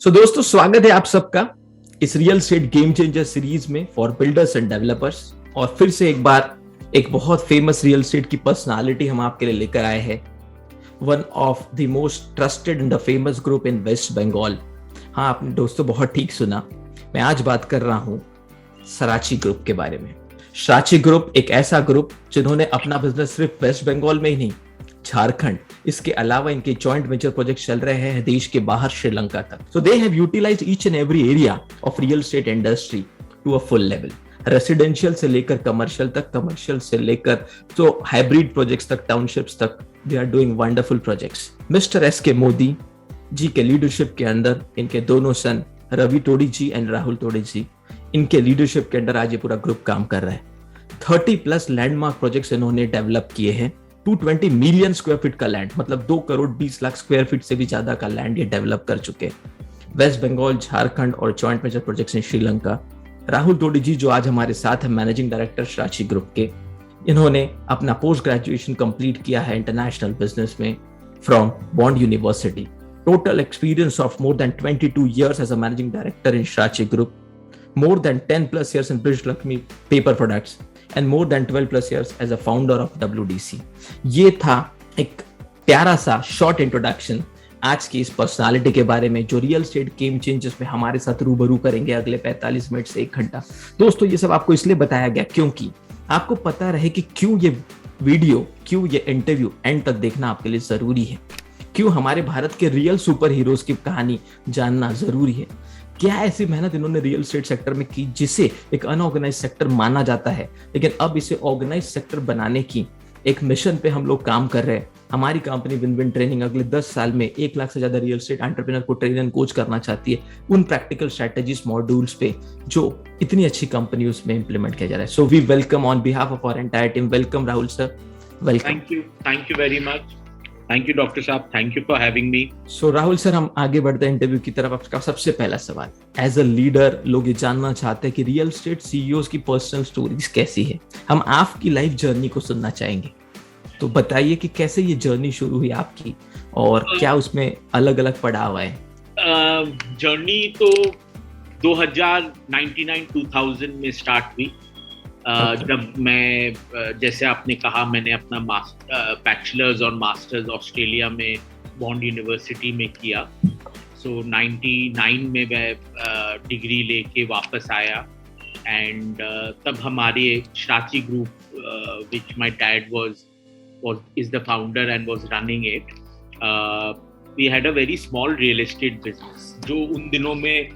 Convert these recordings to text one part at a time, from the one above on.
दोस्तों, स्वागत है आप सबका इस real estate game changer series में फॉर बिल्डर्स एंड डेवलपर्स। और फिर से एक बार एक बहुत फेमस रियल एस्टेट की पर्सनालिटी हम आपके लिए लेकर आए हैं। One of the most trusted and the famous group in West Bengal. हाँ, आपने दोस्तों बहुत ठीक सुना। मैं आज बात कर रहा हूँ सराची ग्रुप के बारे में। सराची ग्रुप एक ऐसा ग्रुप जिन्होंने अपना बिजनेस सिर्फ वेस्ट बंगाल में ही नहीं, झारखंड, इसके अलावा इनके जॉइंट वेंचर प्रोजेक्ट चल रहे हैं देश के बाहर, श्रीलंका तक। So they have utilized each and every area of real estate industry to a full level. Residential से लेकर कमर्शियल तक, कमर्शियल से लेकर तो हाइब्रिड प्रोजेक्ट्स तक, टाउनशिप्स तक, they are doing wonderful projects. Mister S K Modi जी के लीडरशिप के अंदर इनके दोनों सन रवि तोड़ी जी एंड राहुल तोड़ी जी, इनके लीडरशिप के अंदर आज ये पूरा ग्रुप काम कर रहा है। 30+ लैंडमार्क प्रोजेक्ट्स इन्होंने डेवलप किए हैं। 220 मिलियन स्क्वायर फीट का लैंड, मतलब 2 करोड़ 20 लाख स्क्वायर फीट से भी ज्यादा का लैंड ये डेवलप कर चुके हैं। वेस्ट बंगाल, झारखंड और joint venture projects in Sri Lanka. Rahul तोड़ी जी जो आज हमारे साथ है, मैनेजिंग डायरेक्टर सराची ग्रुप के, इन्होंने अपना पोस्ट ग्रेजुएशन कंप्लीट किया है इंटरनेशनल बिजनेस में from Bond University. Total experience of more than 22 years as a managing director in Shrachi group, more than 10+ years in British Lakshmi paper products and more than 12+ years as a founder of WDC। ये था एक प्यारा सा short introduction आज की इस personality के बारे में जो रियल एस्टेट गेम चेंजर्स में हमारे साथ रूबरू करेंगे अगले 45 मिनट से 1 घंटा। दोस्तों, ये सब आपको इसलिए बताया गया क्योंकि आपको पता रहे कि क्यों ये वीडियो, क्यों ये इंटरव्यू एंड तक देखना आपके लिए जरूरी है, क्यों हमारे भारत के रियल सुपर हीरोज की कहानी जानना जरूरी है। क्या ऐसी मेहनत इन्होंने रियल एस्टेट सेक्टर में की जिसे एक अनऑर्गेनाइज सेक्टर माना जाता है, लेकिन अब इसे ऑर्गेनाइज सेक्टर बनाने की एक मिशन पे हम लोग काम कर रहे हैं। हमारी कंपनी विन विन ट्रेनिंग अगले 10 साल में 1 लाख से ज्यादा रियल एस्टेट एंटरप्रेन्योर को ट्रेन एंड कोच करना चाहती है उन प्रैक्टिकल स्ट्रेटेजीज मॉड्यूल्स पे जो इतनी अच्छी कंपनी उसमें इंप्लीमेंट किया जा रहा है। So we welcome on behalf of our entire team, welcome Rahul sir, welcome. Thank you very much. Thank you doctor साहब, thank you for having me. So Rahul sir, हम आगे बढ़ते हैं इंटरव्यू की तरफ। आपका सबसे पहला सवाल, एज अ लीडर लोग ये जानना चाहते हैं कि रियल एस्टेट सीईओज की पर्सनल स्टोरीज कैसी है। हम आपकी लाइफ जर्नी को सुनना चाहेंगे, तो बताइए कि कैसे ये जर्नी शुरू हुई आपकी और क्या उसमें अलग अलग पड़ाव आए। जर्नी तो 2000 में स्टार्ट हुई। जब मैं, जैसे आपने कहा, मैंने अपना बैचलर्स और मास्टर्स ऑस्ट्रेलिया में बॉन्ड यूनिवर्सिटी में किया। सो 99 में मैं डिग्री लेके वापस आया एंड तब हमारे Shrachi group which my dad is the founder and was running it, we had a very small real estate business जो उन दिनों में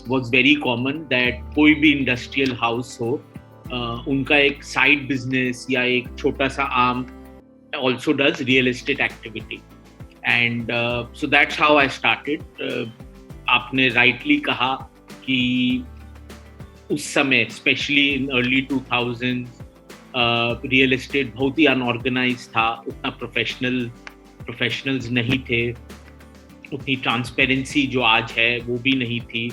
was very common that कोई भी इंडस्ट्रियल हाउस हो, उनका एक साइड बिजनेस या एक छोटा सा arm also does real estate activity and so that's how I started। आपने rightly कहा कि उस समय specially in early 2000s real estate बहुत ही अनऑर्गेनाइज था, उतना प्रोफेशनल्स नहीं थे, उतनी ट्रांसपेरेंसी जो आज है वो भी नहीं थी।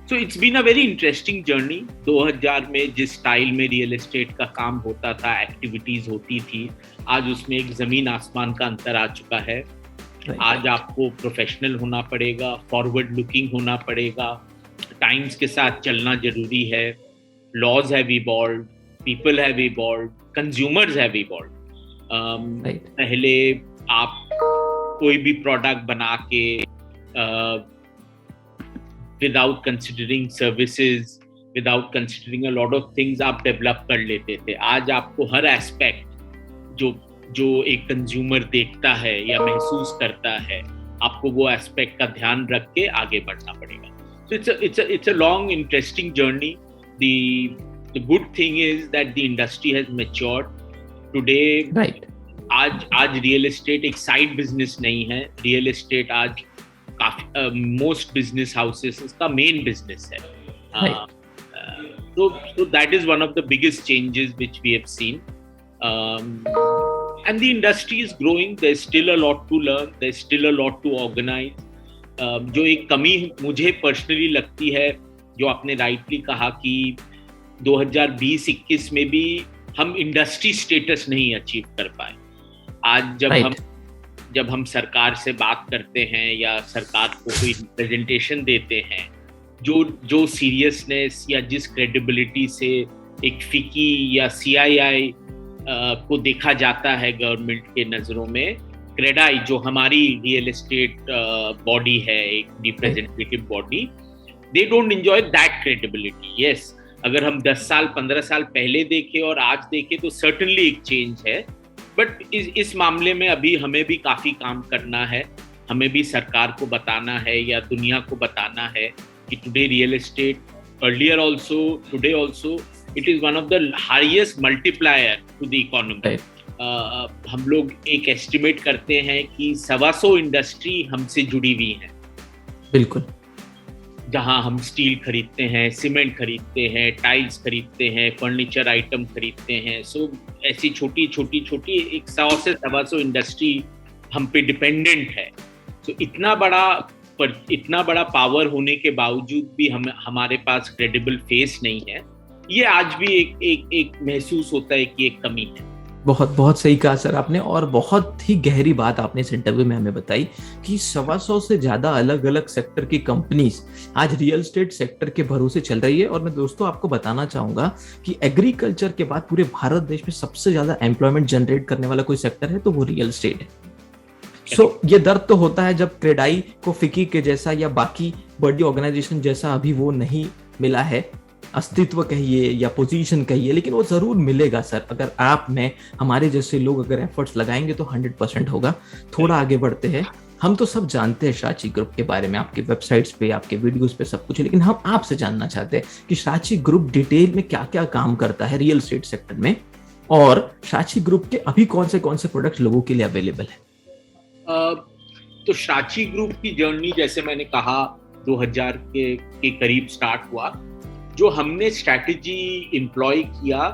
So it's been a very interesting journey. 2000 में जिस स्टाइल में रियल एस्टेट का काम होता था, एक्टिविटीज होती थी, आज उसमें एक जमीन आसमान का अंतर आ चुका है। आज आपको प्रोफेशनल होना पड़ेगा, फॉरवर्ड लुकिंग होना पड़ेगा, टाइम्स के साथ चलना जरूरी है, laws have evolved, people have evolved, consumers have evolved। पहले आप कोई भी प्रोडक्ट बना के without considering services, without considering a lot of things आप डेवलप कर लेते थे। आज आपको हर एस्पेक्ट जो एक कंज्यूमर देखता है या महसूस करता है, आपको वो एस्पेक्ट का ध्यान रख के आगे बढ़ना पड़ेगा। So it's a long interesting journey। The good thing is that the industry has matured today। Right। आज रियल एस्टेट एक साइड बिजनेस नहीं है, रियल एस्टेट आज काफी मोस्ट बिजनेस हाउसेस का मेन बिजनेस है। So that is one of the biggest changes which we have seen। And the industry is growing, there's still a lot to learn, there's still a lot to organize। जो एक कमी मुझे personally लगती है, जो आपने rightly कहा कि 2020-21 में भी हम इंडस्ट्री स्टेटस नहीं अचीव कर पाए। आज जब हम जब हम सरकार से बात करते हैं या सरकार को कोई प्रेजेंटेशन देते हैं, जो सीरियसनेस या जिस क्रेडिबिलिटी से एक फिकी या सीआईआई को देखा जाता है गवर्नमेंट के नज़रों में, क्रेडाई जो हमारी रियल एस्टेट बॉडी है, एक representative body, they don't enjoy that credibility. Yes, अगर हम 10 साल 15 साल पहले देखें और आज देखें तो सर्टेनली एक चेंज है, बट इस मामले में अभी हमें भी काफ़ी काम करना है। हमें भी सरकार को बताना है या दुनिया को बताना है कि today real estate, earlier also, today also, it is one of the highest multiplier to the economy. हम लोग एक एस्टिमेट करते हैं कि 125 इंडस्ट्री हमसे जुड़ी हुई हैं। बिल्कुल। जहाँ हम स्टील खरीदते हैं, सीमेंट खरीदते हैं, टाइल्स खरीदते हैं, फर्नीचर आइटम खरीदते हैं। सो ऐसी छोटी एक 100 से 125 इंडस्ट्री हम पे डिपेंडेंट है। तो इतना बड़ा पावर होने के बावजूद भी हमारे पास क्रेडिबल फेस नहीं है। ये आज भी एक महसूस होता है कि एक कमी है। बहुत बहुत सही कहा सर आपने, और बहुत ही गहरी बात आपने इस इंटरव्यू में हमें बताई कि 125 से ज्यादा अलग अलग सेक्टर की कंपनीज आज रियल एस्टेट सेक्टर के भरोसे चल रही है। और मैं दोस्तों आपको बताना चाहूंगा कि एग्रीकल्चर के बाद पूरे भारत देश में सबसे ज्यादा एम्प्लॉयमेंट जनरेट करने वाला कोई सेक्टर है तो वो रियल एस्टेट है। सो ये दर्द तो होता है जब क्रेडाई को फिकी के जैसा या बाकी बड़ी ऑर्गेनाइजेशन जैसा अभी वो नहीं मिला है, अस्तित्व कहिए या पोजीशन कहिए, लेकिन वो जरूर मिलेगा सर। अगर आप में हमारे जैसे लोग अगर एफर्ट्स लगाएंगे तो 100% होगा। थोड़ा आगे बढ़ते हैं। हम तो सब जानते हैं साची ग्रुप के बारे में, आपके वेबसाइट्स पे, आपके वीडियोस पे सब कुछ, लेकिन हम आपसे जानना चाहते हैं कि साची ग्रुप डिटेल में क्या क्या काम करता है रियल एस्टेट सेक्टर में, और साची ग्रुप के अभी कौन से प्रोडक्ट लोगों के लिए अवेलेबल है। तो साची ग्रुप की जर्नी, जैसे मैंने कहा, 2000 के करीब स्टार्ट हुआ। जो हमने स्ट्रैटेजी एम्प्लॉय किया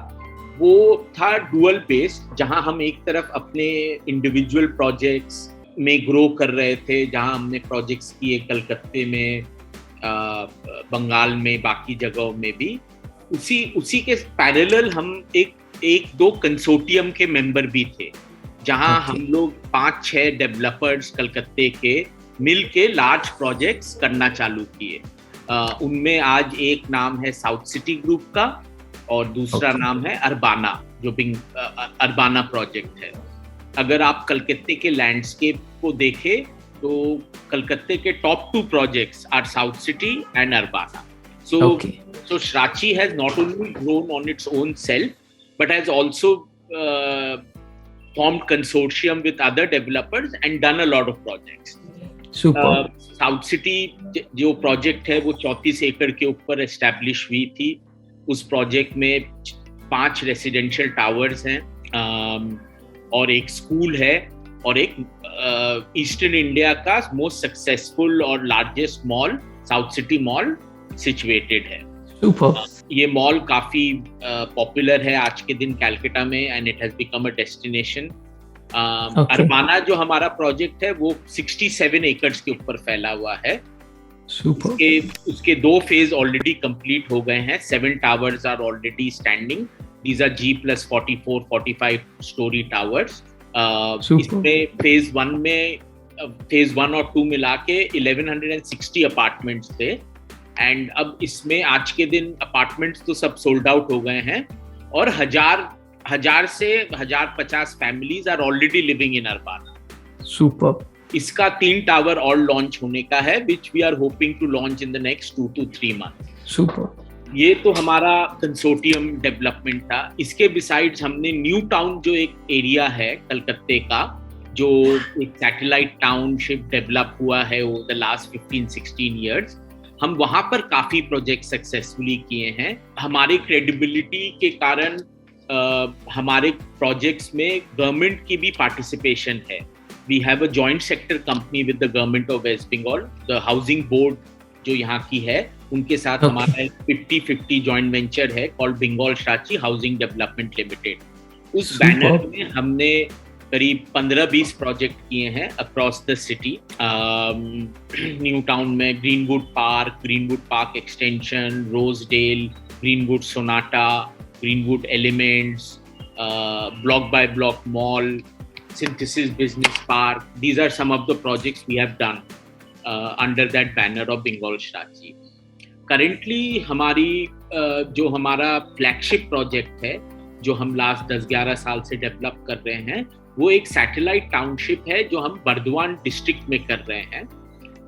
वो था डुअल बेस्ड, जहां हम एक तरफ अपने इंडिविजुअल प्रोजेक्ट्स में ग्रो कर रहे थे, जहां हमने प्रोजेक्ट्स किए कलकत्ते में, बंगाल में, बाकी जगहों में भी। उसी के पैरेलल हम एक दो कंसोर्टियम के मेंबर भी थे, जहां हम लोग 5-6 डेवलपर्स कलकत्ते के मिल के लार्ज प्रोजेक्ट्स करना चालू किए। उनमें आज एक नाम है साउथ सिटी ग्रुप का और दूसरा नाम है अरबाना, जो अरबाना प्रोजेक्ट है। अगर आप कलकत्ते के लैंडस्केप को देखें तो कलकत्ते के top 2 projects are South City and Urbana. So Srachi has not only grown on its own self, but has also formed consortium with other developers and done a lot of projects. South city जो project है वो 34 एकड़ के ऊपर establish हुई थी। उस project में 5 रेसिडेंशियल टावर्स हैं और एक स्कूल है और एक ईस्टर्न इंडिया का मोस्ट सक्सेसफुल और largest mall south city mall situated है। ये मॉल काफी पॉपुलर है आज के दिन कैलकाटा में and it has become a destination. Albanna जो हमारा प्रोजेक्ट है वो 67 एकर्स के ऊपर फैला हुआ है। उसके 2 फेज ऑलरेडी कंप्लीट हो गए हैं। 7 towers are already standing. These are G+44-45 storey towers. इसमें फेज 1 और 2 मिला के 1160 अपार्टमेंट्स थे एंड अब इसमें आज के दिन अपार्टमेंट्स तो सब सोल्ड आउट हो गए हैं और 1000 से 1050 families are already living in Urbana. Super. इसका 3 टावर और लॉन्च होने का है which we are hoping to launch in the next 2 to 3 months। Super. ये तो हमारा कंसोर्टियम डेवलपमेंट था। इसके बिसाइड्स हमने न्यू टाउन जो एक एरिया है कलकत्ते का, जो एक सैटेलाइट टाउनशिप डेवलप हुआ है ओवर द लास्ट 15-16 years, हम वहां पर काफी प्रोजेक्ट सक्सेसफुली किए हैं। हमारी क्रेडिबिलिटी के कारण हमारे प्रोजेक्ट्स में गवर्नमेंट की भी पार्टिसिपेशन है। We have a joint sector company with the government of West Bengal. The housing board जो यहाँ की है उनके साथ हमारा 50-50 जॉइंट वेंचर है कॉल्ड बंगाल साची हाउसिंग डेवलपमेंट लिमिटेड। उस बैनर में हमने करीब 15-20 प्रोजेक्ट किए हैं across the city. New Town में Greenwood Park Extension, Rosedale, Greenwood Sonata, Greenwood Elements, block by block mall, Synthesis Business Park. These are some of the projects we have done under that banner of Bengal Shrachi. Currently जो हमारा flagship project है, जो हम last 10-11 साल से develop कर रहे हैं, वो एक सैटेलाइट टाउनशिप है जो हम बर्दवान डिस्ट्रिक्ट में कर रहे हैं.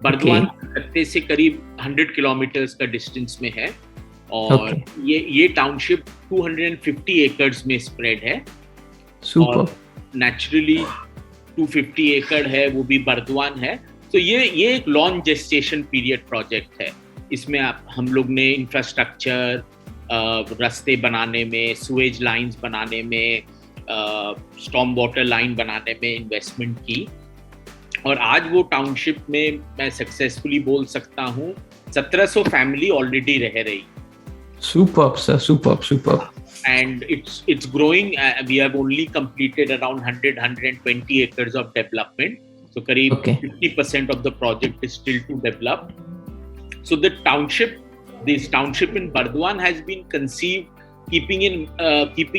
बर्दवान कलकत्ते से करीब 100 किलोमीटर्स का डिस्टेंस में है और ये टाउनशिप 250 एकर्स में स्प्रेड है. और नेचुरली 250 एकड़ है वो भी बर्दवान है. तो ये एक लॉन्ग जेस्टेशन पीरियड प्रोजेक्ट है. इसमें हम लोग ने इंफ्रास्ट्रक्चर, रास्ते बनाने में, सुएज लाइंस बनाने में, स्टॉर्म वाटर लाइन बनाने में इन्वेस्टमेंट की. और आज वो टाउनशिप में मैं सक्सेसफुली बोल सकता हूँ 1700 फैमिली ऑलरेडी रह रही. Superb, sir. Superb. And it's growing. We have only completed around 120 acres of development. So करीब 50% of the project is still to develop. So this township in Bardwan has been conceived keeping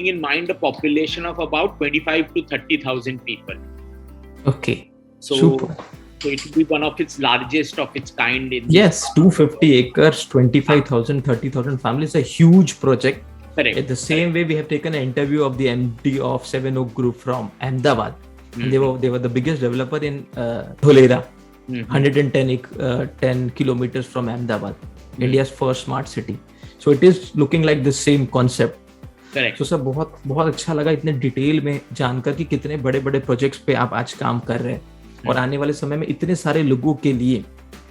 in mind a population of about 25 to 30,000 people. Okay. So it will be one of its largest of its kind. 250 acres, 25,000, 30,000 families, a huge project. Correct. In the same way, we have taken an interview of the MD of Seven Oak Group from Ahmedabad. Mm-hmm. They were the biggest developer in Dholera, 110 kilometers from Ahmedabad, India's first smart city. So it is looking like the same concept. Correct. So sir बहुत अच्छा लगा इतने detail में जानकर कि कितने बड़े बड़े प्रोजेक्ट्स पे आप आज काम कर रहे हैं. और आने वाले समय में इतने सारे लोगों के लिए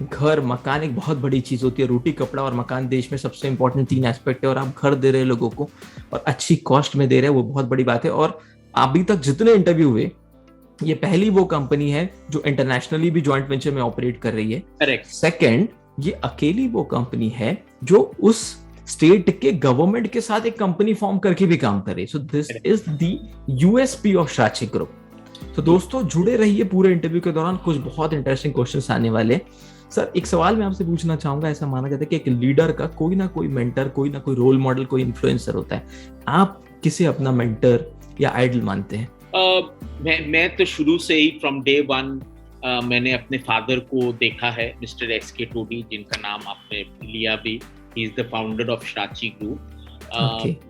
घर मकान एक बहुत बड़ी चीज होती है. रोटी कपड़ा और मकान देश में सबसे इंपॉर्टेंट 3 एस्पेक्ट है. और आप घर दे रहे हैं लोगों को और अच्छी कॉस्ट में दे रहे हैं, वो बहुत बड़ी बात है. और अभी तक जितने इंटरव्यू हुए, ये पहली वो कंपनी है जो इंटरनेशनली भी जॉइंट वेंचर में ऑपरेट कर रही है. करेक्ट. सेकंड, ये अकेली वो कंपनी है जो उस स्टेट के गवर्नमेंट के साथ एक कंपनी फॉर्म करके भी काम कर रही है. So this is the USP of Shrachi group. तो दोस्तों जुड़े रहिए पूरे इंटरव्यू के दौरान, कुछ बहुत इंटरेस्टिंग क्वेश्चंस आने वाले. सर एक सवाल मैं आपसे पूछना चाहूंगा. ऐसा माना जाता है कि एक लीडर का कोई ना कोई मेंटर, कोई ना कोई रोल मॉडल, कोई इन्फ्लुएंसर होता है. आप किसे अपना मेंटर या आइडल मानते हैं? मैं तो शुरू से ही फ्रॉम डे वन मैंने अपने फादर को देखा है, मिस्टर एस.के. टोडी, जिनका नाम आपने लिया भी. He is the founder of Shrachi group.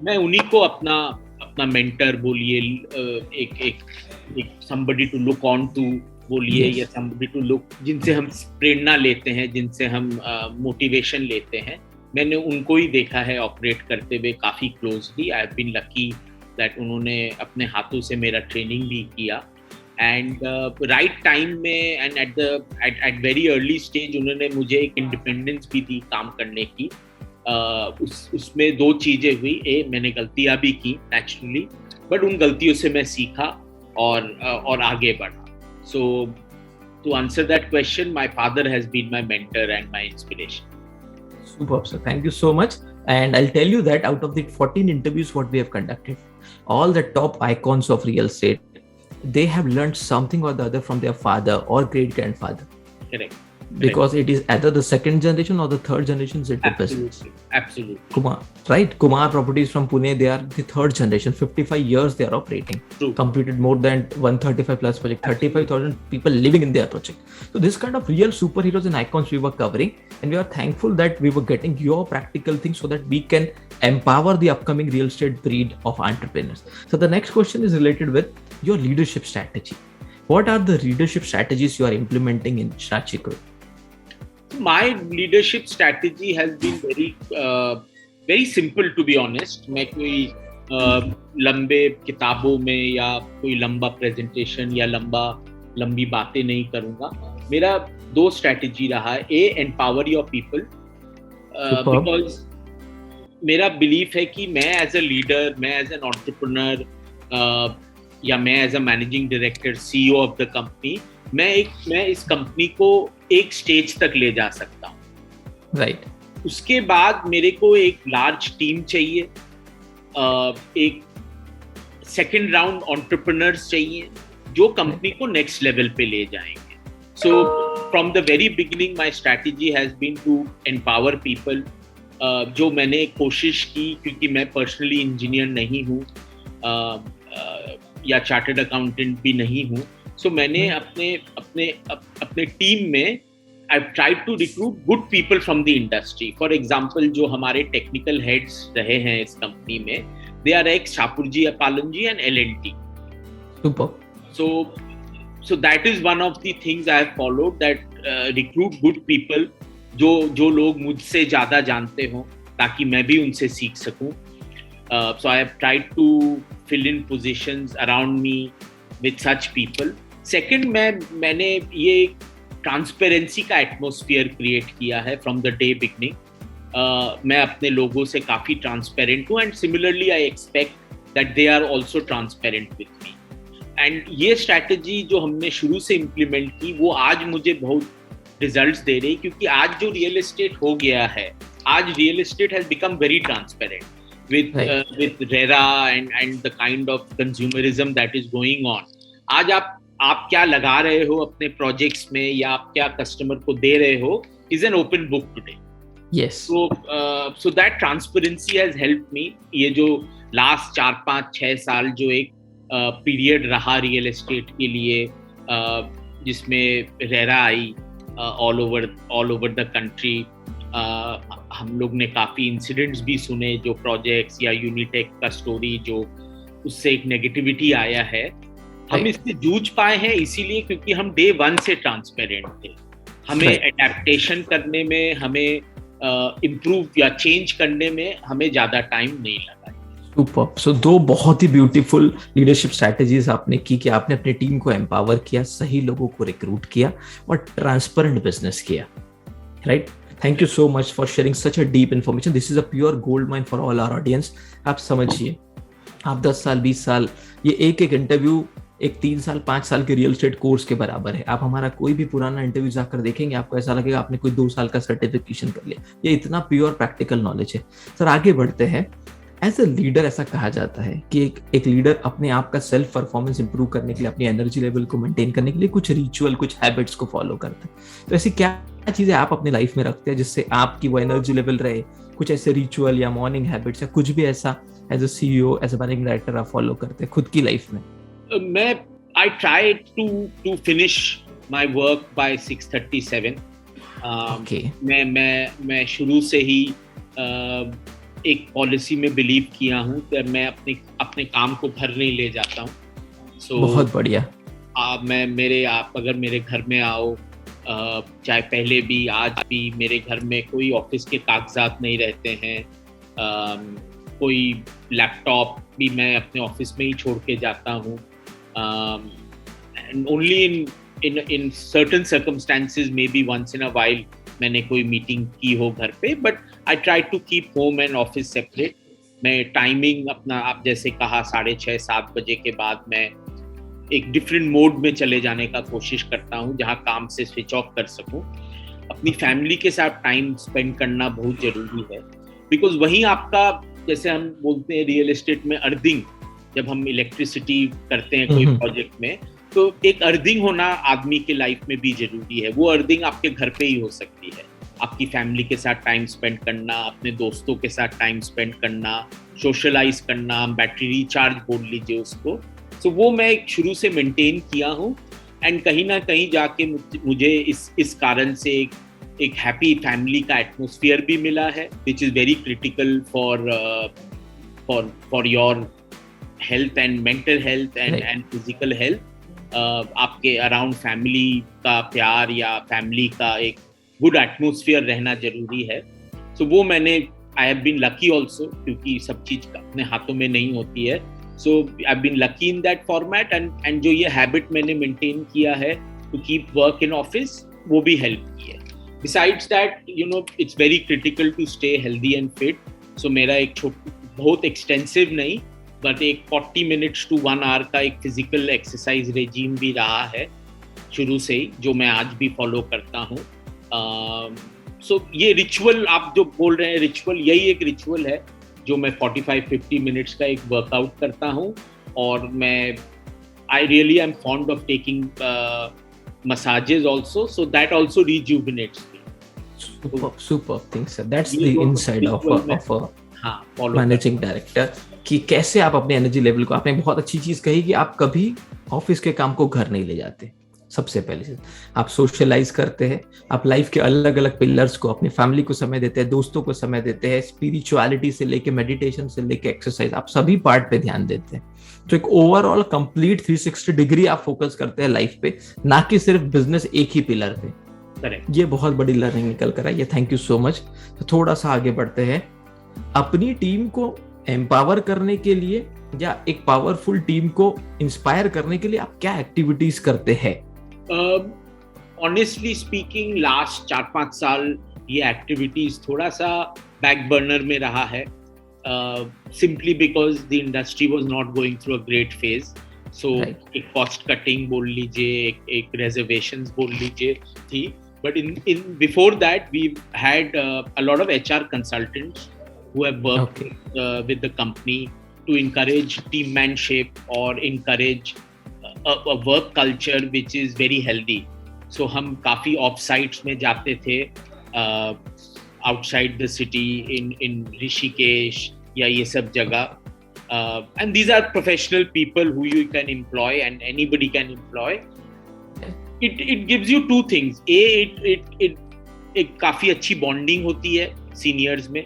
मैं उन्हीं को अपना मेंटर बोलिए, एक somebody to look on to बोलिए, या somebody to look, जिनसे हम प्रेरणा लेते हैं, जिनसे हम मोटिवेशन लेते हैं. मैंने उनको ही देखा है ऑपरेट करते हुए काफी closely. I have been lucky that उन्होंने अपने हाथों से मेरा ट्रेनिंग भी किया. एंड राइट टाइम में and at very early stage उन्होंने मुझे एक इंडिपेंडेंस भी दी काम करने की. उसमें 2 चीजें हुई. मैंने गलतियां भी की नेचुरली, बट उन गलतियों से मैं सीखा और आगे बढ़ा. So to answer that question, my father has been my mentor and my inspiration. Superb, sir. Thank you so much. And I'll tell you that out of the 14 interviews what we have conducted, all the top icons of real estate, they have learned something or the other from their father or great grandfather. Correct. Because it is either the second generation or the third generation is the business. Absolutely. Kumar Properties from Pune, they are the third generation. 55 years they are operating. True. Completed more than 135 plus project. 35,000 people living in their project. So this kind of real superheroes and icons we were covering, and we are thankful that we were getting your practical things so that we can empower the upcoming real estate breed of entrepreneurs. So the next question is related with your leadership strategy. What are the leadership strategies you are implementing in Shrachi Group? My leadership strategy has been very simple, to be honest. मैं कोई लंबे किताबों में या कोई लंबा presentation या लंबी बातें नहीं करूँगा. मेरा 2 स्ट्रैटेजी रहा है. एम्पावर योर पीपल, बिकॉज मेरा बिलीफ है कि मैं एज अ लीडर, मैं एज एन एंटरप्रेन्योर, या मैं as a managing director, CEO of the company, मैं इस कंपनी को एक स्टेज तक ले जा सकता हूँ. राइट. उसके बाद मेरे को एक लार्ज टीम चाहिए, एक सेकंड राउंड एंटरप्रेन्योर्स चाहिए जो कंपनी को नेक्स्ट लेवल पे ले जाएंगे. So from the very beginning my strategy has been to empower people. जो मैंने कोशिश की, क्योंकि मैं पर्सनली इंजीनियर नहीं हूँ, या चार्टर्ड अकाउंटेंट भी नहीं हूँ. सो मैंने अपने टीम में I've tried to recruit good people from the industry. For example, जो हमारे technical heads रहे हैं इस कंपनी में, they are ex Shapoorji Pallonji and L&T. Super. So that is one of the things I have followed, that recruit good people जो लोग मुझसे ज़्यादा जानते हों, ताकि मैं भी उनसे सीख सकूं. So I have tried to fill in positions around me with such people. Second, मैंने ये ट्रांसपेरेंसी का एटमॉस्फेयर क्रिएट किया है फ्रॉम द डे बिगनिंग. मैं अपने लोगों से काफ़ी ट्रांसपेरेंट हूँ, and similarly I expect that they are also transparent with me. And ये स्ट्रैटेजी जो हमने शुरू से इम्प्लीमेंट की, वो आज मुझे बहुत रिजल्ट्स दे रही, क्योंकि आज जो रियल एस्टेट हो गया है, आज real estate has become very transparent with RERA and the kind of consumerism that is going on. आज आप क्या लगा रहे हो अपने प्रोजेक्ट्स में, या आप क्या कस्टमर को दे रहे हो, is an open book today. Yes. So that transparency has helped me. ये जो लास्ट 4-5-6 साल जो एक पीरियड रहा रियल एस्टेट के लिए, जिसमें RERA I all over the country, हम लोग ने काफ़ी इंसिडेंट्स भी सुने, जो प्रोजेक्ट्स या यूनिटेक का स्टोरी जो उससे एक नेगेटिविटी आया है. हम इससे जूझ पाए हैं इसीलिए क्योंकि हम डे 1 से ट्रांसपेरेंट थे. हमें एडेप्टेशन करने में, हमें इम्प्रूव या चेंज करने में हमें ज़्यादा टाइम नहीं लगा. सुपर. सो 2 बहुत ही ब्यूटीफुल लीडरशिप स्ट्रैटेजीज आपने की कि आपने अपनी टीम को एम्पावर किया, सही लोगों को रिक्रूट किया और ट्रांसपेरेंट बिजनेस किया. Right. Thank you so much for sharing such a deep information. This is a pure gold mine for all our audience. आप समझिए, आप 10 साल 20 साल, ये एक इंटरव्यू एक 3 साल 5 साल के रियल एस्टेट कोर्स के बराबर है. आप हमारा कोई भी पुराना इंटरव्यू जाकर देखेंगे, आपको ऐसा लगेगा आपने कोई 2 साल का सर्टिफिकेशन कर लिया. ये इतना प्योर प्रैक्टिकल नॉलेज है. सर आगे बढ़ते हैं. एज अ लीडर ऐसा कहा जाता है कि एक लीडर अपने आप का सेल्फ परफॉर्मेंस इंप्रूव करने के लिए, अपनी एनर्जी लेवल को मेंटेन करने के लिए कुछ रिचुअल, कुछ हैबिट्स को फॉलो करता है. तो ऐसी क्या चीजें आप अपनी लाइफ में रखते हैं जिससे आपकी वो एनर्जी लेवल रहे? कुछ ऐसे रिचुअल या मॉर्निंग हैबिट्स या कुछ भी ऐसा as a CEO, as a managing director आप फॉलो करते हैं खुद की लाइफ में? I try to finish my work by 6:37. Okay. मैं शुरू से ही एक पॉलिसी में बिलीव किया हूँ कि मैं अपने काम को घर नहीं ले जाता हूँ. बहुत बढ़िया. आप अगर मेरे घर में आओ, चाहे पहले भी आज भी मेरे घर में कोई ऑफिस के कागजात नहीं रहते हैं. कोई लैपटॉप भी मैं अपने ऑफिस में ही छोड़ के जाता हूँ. And only in certain circumstances, maybe once in a while, मैंने कोई मीटिंग की हो घर पे, but I try to keep home and office separate. मैं टाइमिंग अपना, आप जैसे कहा, 6:30-7 बजे के बाद मैं एक डिफरेंट मोड में चले जाने का कोशिश करता हूँ, जहाँ काम से स्विच ऑफ कर सकूँ. अपनी फैमिली के साथ टाइम स्पेंड करना बहुत जरूरी है, बिकॉज वहीं आपका, जैसे हम बोलते हैं रियल एस्टेट में अर्थिंग, जब हम इलेक्ट्रिसिटी करते हैं कोई प्रोजेक्ट में, तो एक अर्थिंग होना आदमी के लाइफ में भी जरूरी है. वो अर्थिंग आपके घर पे ही हो सकती है. आपकी फैमिली के साथ टाइम स्पेंड करना, अपने दोस्तों के साथ टाइम स्पेंड करना, सोशलाइज करना, बैटरी रिचार्ज बोल लीजिए उसको. तो वो मैं शुरू से मेंटेन किया हूँ, एंड कहीं ना कहीं जाके मुझे इस कारण से एक हैप्पी फैमिली का एटमॉस्फेयर भी मिला है, which is very critical for your health and mental health and physical health. आपके अराउंड फैमिली का प्यार या फैमिली का एक गुड एटमॉस्फेयर रहना जरूरी है. सो वो मैंने, I have been lucky also, क्योंकि सब चीज़ अपने हाथों में नहीं होती है. So I have been lucky in that format, and जो ये हैबिट मैंने मेंटेन किया है to keep work in office, वो भी हेल्प की है. Besides that, it's very critical to stay healthy and fit. So मेरा एक बहुत एक्सटेंसिव नहीं, बट एक 40 मिनट्स टू 1 आवर का एक फिजिकल एक्सरसाइज रेजीम भी रहा है शुरू से ही, जो मैं आज भी फॉलो करता हूँ. सो ये रिचुअल आप जो बोल रहे हैं, रिचुअल, यही एक रिचुअल है जो मैं 45-50 मिनट्स का एक वर्कआउट करता हूँ. और मैं I really am fond of taking massages also, so that also rejuvenates me. Superb thing, sir. That's the inside of a हाँ फॉलो मैनेजिंग डायरेक्टर, कि कैसे आप अपने एनर्जी लेवल को, आपने बहुत अच्छी चीज कही कि आप कभी ऑफिस के काम को घर नहीं ले जाते। सबसे पहले चीज, आप सोशलाइज करते हैं, आप लाइफ के अलग अलग पिलर्स को, अपनी फैमिली को समय देते हैं, दोस्तों को समय देते हैं, स्पिरिचुअलिटी से लेके मेडिटेशन से लेके एक्सरसाइज, आप सभी पार्ट पे ध्यान देते हैं। तो एक ओवरऑल कंप्लीट 360 डिग्री आप फोकस करते हैं लाइफ पे, ना कि सिर्फ बिजनेस एक ही पिलर पे। करेक्ट। ये बहुत बड़ी लर्निंग निकल कर आई है, थैंक यू सो मच। तो थोड़ा सा आगे बढ़ते हैं, अपनी टीम को एम्पावर करने के लिए या एक पावरफुल टीम को इंस्पायर करने के लिए आप क्या एक्टिविटीज करते हैं? ऑनेस्टली स्पीकिंग लास्ट 4-5 साल ये एक्टिविटीज थोड़ा सा बैक बर्नर में रहा है, simply because the industry was not going through a great phase. So एक कॉस्ट कटिंग बोल लीजिए, एक रिजर्वेशंस बोल लीजिए थी, but in before that we had a lot of HR consultants who have worked with the company to encourage teammanship or encourage a work culture which is very healthy. So हम काफी off sites में जाते थे, outside the city in Rishikesh या ये सब जगह, and these are professional people who you can employ and anybody can employ. It gives you two things. it एक काफी अच्छी bonding होती है seniors में,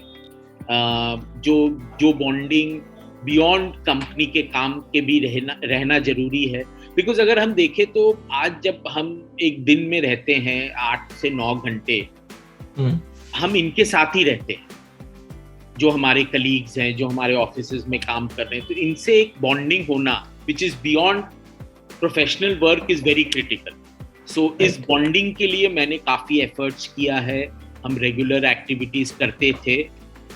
जो बॉन्डिंग बियॉन्ड कंपनी के काम के भी रहना जरूरी है। बिकॉज अगर हम देखें तो आज जब हम एक दिन में रहते हैं 8 से 9 घंटे, हम इनके साथ ही रहते हैं, जो हमारे कलीग्स हैं, जो हमारे ऑफिसेज में काम कर रहे हैं, तो इनसे एक बॉन्डिंग होना which is beyond professional work is very critical. So इस बॉन्डिंग के लिए मैंने काफी एफर्ट्स किया है, हम रेगुलर एक्टिविटीज करते थे।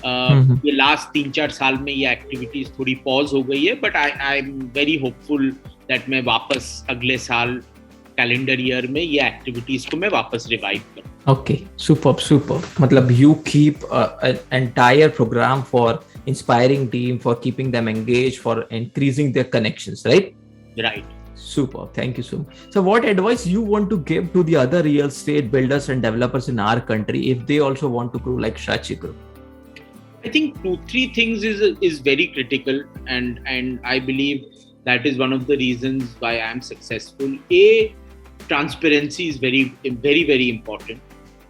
ये लास्ट 3-4 साल में ये एक्टिविटीज थोड़ी पॉज हो गई है, but I am very hopeful that मैं वापस अगले साल कैलेंडर ईयर में ये एक्टिविटीज को मैं वापस रिवाइव करूं। Okay, super. मतलब you keep an entire program for inspiring team, for keeping them engaged, for increasing their connections, right? Right. Super, thank you so much. So what advice you want to give to the other real estate builders and developers in our country if they also want to grow like Shachi Group? I think 2-3 things is very critical, and I believe that is one of the reasons why I am successful. Transparency is very very important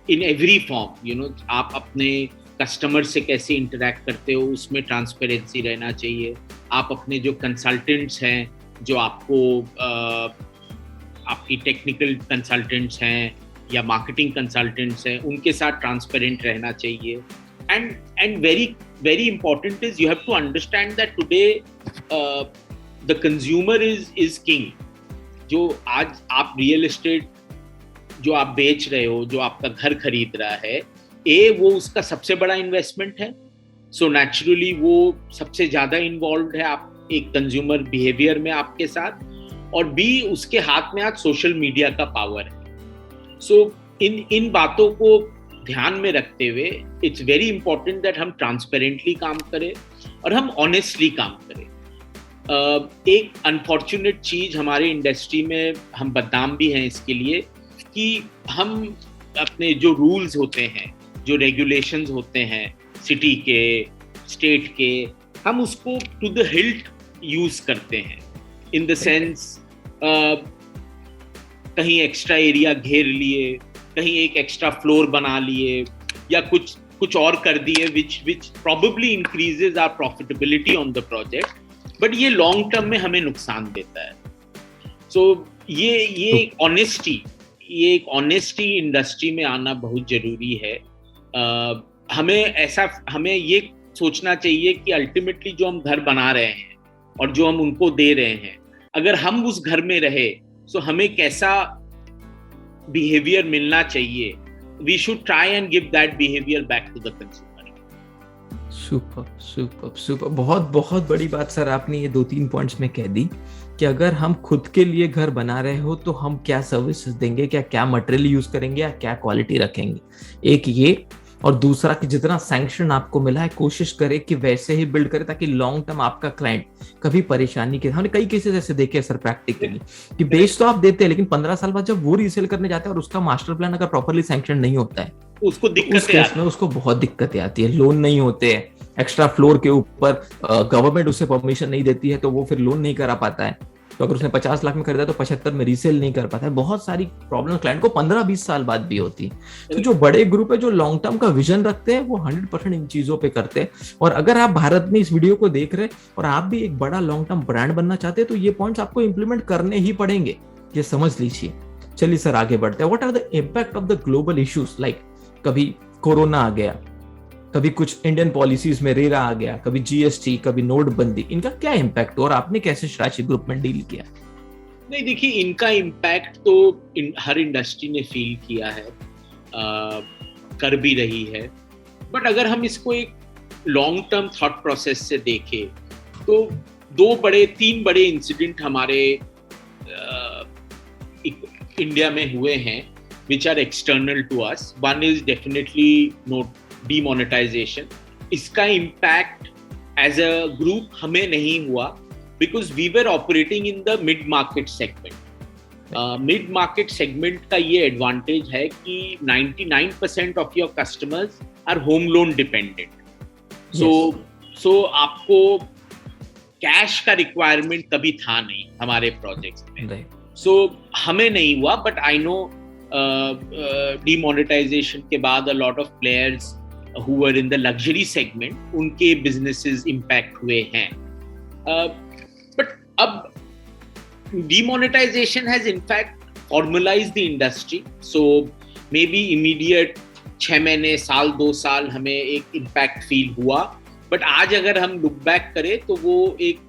in every form. You know, आप अपने customer से कैसे interact करते हो उसमें transparency रहना चाहिए। आप अपने जो कंसल्टेंट्स हैं, जो आपको आपकी टेक्निकल कंसल्टेंट्स हैं या मार्केटिंग कंसल्टेंट्स हैं, उनके साथ ट्रांसपेरेंट रहना चाहिए। And very important is you have to understand that today the consumer is king. जो आज आप रियल एस्टेट जो आप बेच रहे हो, जो आपका घर खरीद रहा है, वो उसका सबसे बड़ा इन्वेस्टमेंट है। सो नेचुरली वो सबसे ज्यादा इन्वॉल्व है आप एक कंज्यूमर बिहेवियर में आपके साथ, और उसके हाथ में आज सोशल मीडिया का पावर है। सो इन बातों को ध्यान में रखते हुए इट्स वेरी इंपॉर्टेंट दैट हम ट्रांसपेरेंटली काम करें और हम ऑनेस्टली काम करें। एक अनफॉर्चुनेट चीज हमारे इंडस्ट्री में, हम बदनाम भी हैं इसके लिए, कि हम अपने जो रूल्स होते हैं, जो रेगुलेशंस होते हैं सिटी के, स्टेट के, हम उसको टू द हिल्ट यूज करते हैं। इन द सेंस कहीं एक्स्ट्रा एरिया घेर लिए, कहीं एक एक्स्ट्रा फ्लोर बना लिए, या कुछ और कर दिए which probably increases our profitability on the project, but ये लॉन्ग टर्म में हमें नुकसान देता है। सो ये एक ऑनेस्टी इंडस्ट्री में आना बहुत जरूरी है। हमें ये सोचना चाहिए कि अल्टीमेटली जो हम घर बना रहे हैं और जो हम उनको दे रहे हैं, अगर हम उस घर में रहे तो हमें कैसा बिहेवियर मिलना चाहिए, we should try and give that behavior back to the consumer. Super. बहुत बड़ी बात सर आपने ये 2-3 पॉइंट्स में कह दी कि अगर हम खुद के लिए घर बना रहे हो तो हम क्या सर्विसेज देंगे, क्या मटेरियल यूज करेंगे, या क्या क्वालिटी रखेंगे। एक ये, और दूसरा कि जितना सैंक्शन आपको मिला है कोशिश करे कि वैसे ही बिल्ड करे ताकि लॉन्ग टर्म आपका क्लाइंट कभी परेशानी के। हमने कई केसेस ऐसे देखे सर प्रैक्टिकली कि बेच तो आप देते हैं, लेकिन 15 साल बाद जब वो रीसेल करने जाते हैं और उसका मास्टर प्लान अगर प्रॉपर्ली सैंक्शन नहीं होता है, उसको दिक्कत उसको बहुत दिक्कतें आती है, लोन नहीं होते हैं, एक्स्ट्रा फ्लोर के ऊपर गवर्नमेंट उसे परमिशन नहीं देती है तो वो फिर लोन नहीं करा पाता है, तो अगर उसने 50 लाख में खरीदा तो 75 में रीसेल नहीं कर पाता है। बहुत सारी प्रॉब्लम क्लाइंट को 15-20 साल बाद भी होती है। तो जो बड़े ग्रुप है जो लॉन्ग टर्म का विजन रखते हैं वो 100% इन चीजों पे करते हैं। और अगर आप भारत में इस वीडियो को देख रहे हैं और आप भी एक बड़ा लॉन्ग टर्म ब्रांड बनना चाहते हैं तो ये पॉइंट्स आपको इंप्लीमेंट करने ही पड़ेंगे, ये समझ लीजिए। चलिए सर आगे बढ़ते हैं। What are the impact of the global issues, like कभी कोरोना आ गया, कभी कुछ इंडियन पॉलिसीज में रेरा आ गया, कभी जीएसटी, कभी नोटबंदी, इनका क्या इम्पैक्ट और आपने कैसे स्ट्रैटेजिक ग्रुप में डील किया? नहीं देखिए, इनका इम्पैक्ट तो हर इंडस्ट्री ने फील किया है, कर भी रही है। बट अगर हम इसको एक लॉन्ग टर्म थॉट प्रोसेस से देखें तो तीन बड़े इंसिडेंट हमारे इंडिया में हुए हैं which are external to us. One is definitely demonetization. इसका impact as a group हमें नहीं हुआ because we were operating in the mid market segment. Mid market segment का ये advantage है कि 99% of your customers are home loan dependent. So आपको cash का requirement कभी था नहीं हमारे projects में. So हमें नहीं हुआ, but I know demonetization के बाद a lot of players who were in the luxury segment उनके businesses impact हुए हैं. But अब demonetization has in fact formalized the industry, so maybe immediate 6 महीने, साल, 2 साल हमें एक impact feel हुआ, but आज अगर हम look back करें तो वो एक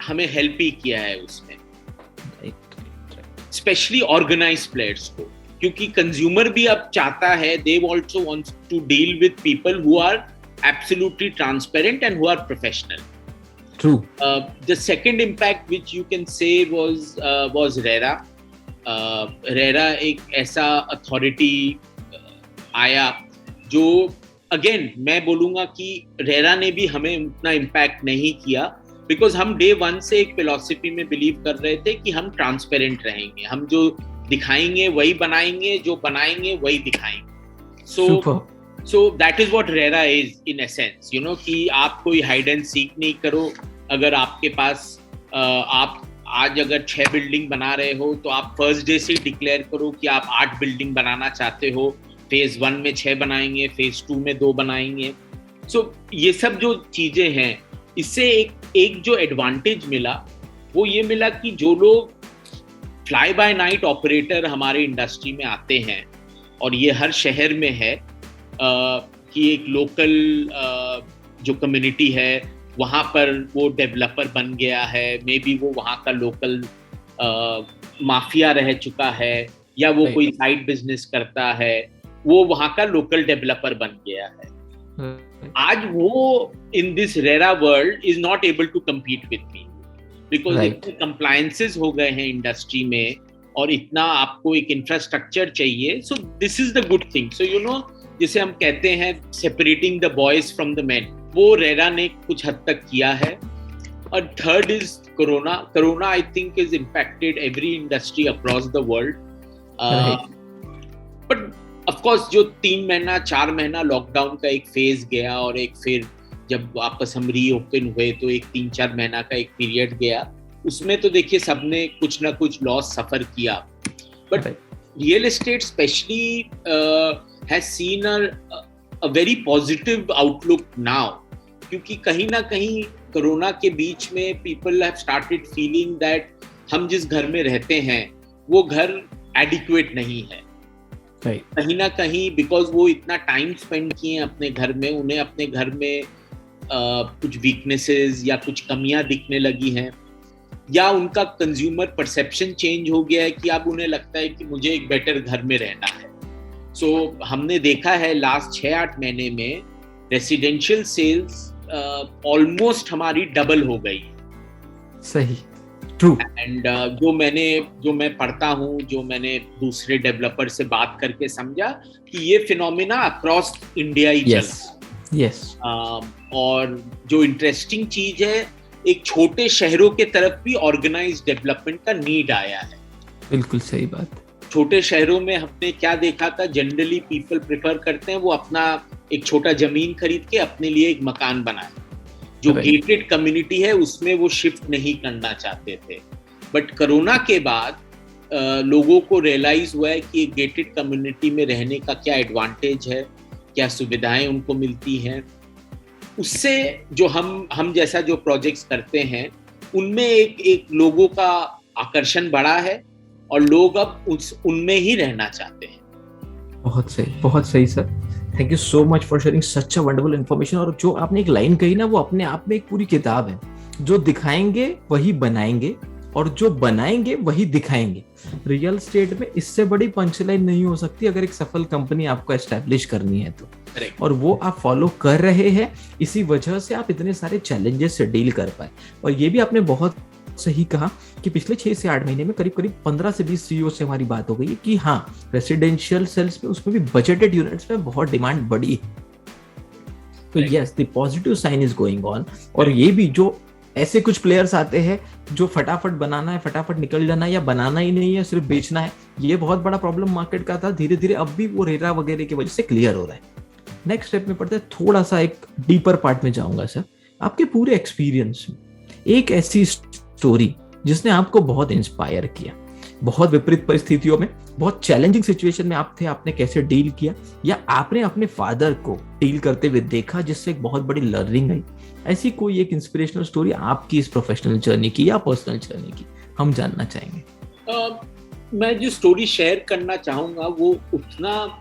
हमें help ही किया है उसमें, especially organized players को, क्योंकि कंज्यूमर भी अब चाहता है, they also want to deal with people who are absolutely transparent and who are professional. True. The second impact which you can say was RERA. RERA एक ऐसा authority आया जो again मैं बोलूँगा कि RERA ने भी हमें उतना impact नहीं किया, because हम day one से एक philosophy में believe कर रहे थे कि हम transparent रहेंगे, हम जो दिखाएंगे वही बनाएंगे, जो बनाएंगे वही दिखाएंगे. So that is what RERA is in essence, you know, कि आप कोई hide and seek नहीं करो. अगर आपके पास आप आज अगर 6 बिल्डिंग बना रहे हो तो आप फर्स्ट डे से डिक्लेयर करो कि आप 8 बिल्डिंग बनाना चाहते हो. फेज 1 में 6 बनाएंगे, फेज 2 में 2 बनाएंगे. So ये सब जो चीजें हैं, इससे एक जो एडवांटेज मिला वो ये मिला कि जो लोग फ्लाई बाय नाइट ऑपरेटर हमारे इंडस्ट्री में आते हैं, और ये हर शहर में है कि एक लोकल जो कम्युनिटी है वहाँ पर वो डेवलपर बन गया है, मे बी वो वहाँ का लोकल माफिया रह चुका है, या वो कोई साइड बिजनेस करता है, वो वहाँ का लोकल डेवलपर बन गया है. आज वो in this RERA world is not able to compete with me, because इतने कंप्लायंसेस हो गए हैं इंडस्ट्री में और इतना आपको एक इंफ्रास्ट्रक्चर चाहिए. सो this is the good thing. So you know, जिसे हम कहते हैं separating the boys from the main, वो रेरा ने कुछ हद तक किया है. और third is corona. Corona I think is impacted every industry across the world. But of course जो 3 महीना 4 महीना लॉकडाउन का एक फेज गया, और एक फिर जब वापस हम रीओपन हुए तो एक 3-4 महीना का एक पीरियड गया, उसमें तो देखिए सबने कुछ ना कुछ लॉस सफर किया. But real estate specially has seen a very positive outlook now, क्योंकि कहीं ना कहीं कोरोना के बीच में people have started feeling that हम जिस घर में रहते हैं वो घर एडिक्वेट नहीं है. कहीं ना कहीं बिकॉज वो इतना टाइम स्पेंड किए अपने घर में, उन्हें अपने घर में कुछ वीकनेसेस या कुछ कमियां दिखने लगी हैं, या उनका कंज्यूमर परसेप्शन चेंज हो गया है कि अब उन्हें लगता है कि मुझे एक बेटर घर में रहना है. सो हमने देखा है लास्ट 6-8 महीने में रेसिडेंशियल सेल्स ऑलमोस्ट हमारी डबल हो गई. सही, ट्रू. एंड जो मैं पढ़ता हूँ, जो मैंने दूसरे डेवलपर से बात करके समझा कि ये फिनोमिना अक्रॉस इंडिया ही चल रहा है. Yes. और जो इंटरेस्टिंग चीज है, एक छोटे शहरों के तरफ भी ऑर्गेनाइज्ड डेवलपमेंट का नीड आया है. बिल्कुल सही बात. छोटे शहरों में हमने क्या देखा था, जनरली पीपल प्रेफर करते हैं वो अपना एक छोटा जमीन खरीद के अपने लिए एक मकान बनाए। जो गेटेड कम्युनिटी है उसमें वो शिफ्ट नहीं करना चाहते थे, बट कोरोना के बाद लोगों को रियलाइज हुआ है कि गेटेड कम्युनिटी में रहने का क्या एडवांटेज है, क्या सुविधाएं उनको मिलती हैं। उससे जो हम जैसा जो प्रोजेक्ट्स करते हैं उनमें एक लोगों का आकर्षण बढ़ा है और लोग अब उनमें ही रहना चाहते हैं। बहुत सही sir, thank you so much for sharing such a wonderful information. और जो आपने एक लाइन कही ना, वो अपने आप में एक पूरी किताब है। जो दिखाएंगे वही बनाएंगे और जो बनाएंगे वही दिखाएंगे। रियल स्टेट में इससे बड़ी पंचलाइन नहीं हो सकती अगर एक सफल कंपनी आपको एस्टैब्लिश करनी है तो। और वो आप फॉलो कर रहे हैं, इसी वजह से आप इतने सारे चैलेंजेस से डील कर पाए। और ये भी आपने बहुत सही कहा कि पिछले 6 से 8 महीने में करीब 15 से 20 सीईओ से हमारी बात हो गई है कि हाँ, रेसिडेंशियल सेल्स में, उसमें भी बजटेड यूनिट्स में बहुत डिमांड बढ़ी है। तो yes, the positive sign is going on. और ये भी जो ऐसे कुछ प्लेयर्स आते हैं जो फटाफट बनाना है, फटाफट निकल जाना है, या बनाना ही नहीं है, सिर्फ बेचना है, ये बहुत बड़ा प्रॉब्लम मार्केट का था। धीरे धीरे अब भी वो रेरा वगैरह की वजह से क्लियर हो रहा है। नेक्स्ट स्टेप में पड़ता है, थोड़ा सा एक डीपर पार्ट में जाऊंगा सर। आपके पूरे एक्सपीरियंस में एक ऐसी स्टोरी जिसने आपको बहुत इंस्पायर किया, बहुत विपरीत परिस्थितियों में, बहुत चैलेंजिंग सिचुएशन में आप थे, आपने कैसे डील किया, या आपने अपने फादर को डील करते हुए देखा जिससे एक बहुत बड़ी लर्निंग आई, ऐसी कोई एक इंस्पिरेशनल स्टोरी आपकी इस प्रोफेशनल जर्नी की या पर्सनल जर्नी की, हम जानना चाहेंगे। मैं जो स्टोरी शेयर करना चाहूंगा वो उतना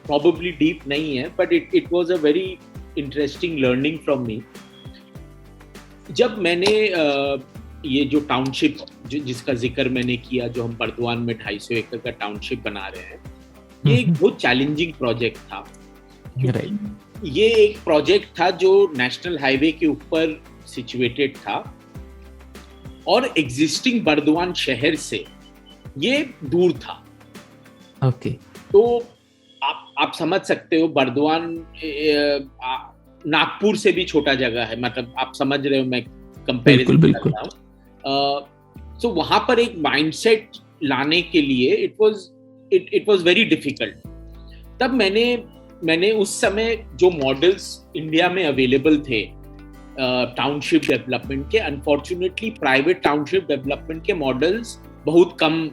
probably deep नहीं है, but it was a very interesting learning from me. जब मैंने ये जो टाउनशिप जिसका जिक्र मैंने किया, जो हम बर्दवान में 250 एकड़ का टाउनशिप बना रहे हैं, ये एक बहुत चैलेंजिंग प्रोजेक्ट था। ये एक प्रोजेक्ट था जो नेशनल हाईवे के ऊपर सिचुएटेड था और एग्जिस्टिंग बर्दवान शहर से ये दूर था। ओके। तो आप समझ सकते हो, बर्दवान नागपुर से भी छोटा जगह है, मतलब आप समझ रहे हो मैं कंपैरिजन कर रहा हूं। सो वहां पर एक माइंडसेट लाने के लिए इट वाज वेरी डिफिकल्ट। तब मैंने उस समय जो मॉडल्स इंडिया में अवेलेबल थे टाउनशिप डेवलपमेंट के, अनफॉर्चुनेटली प्राइवेट टाउनशिप डेवलपमेंट के मॉडल्स बहुत कम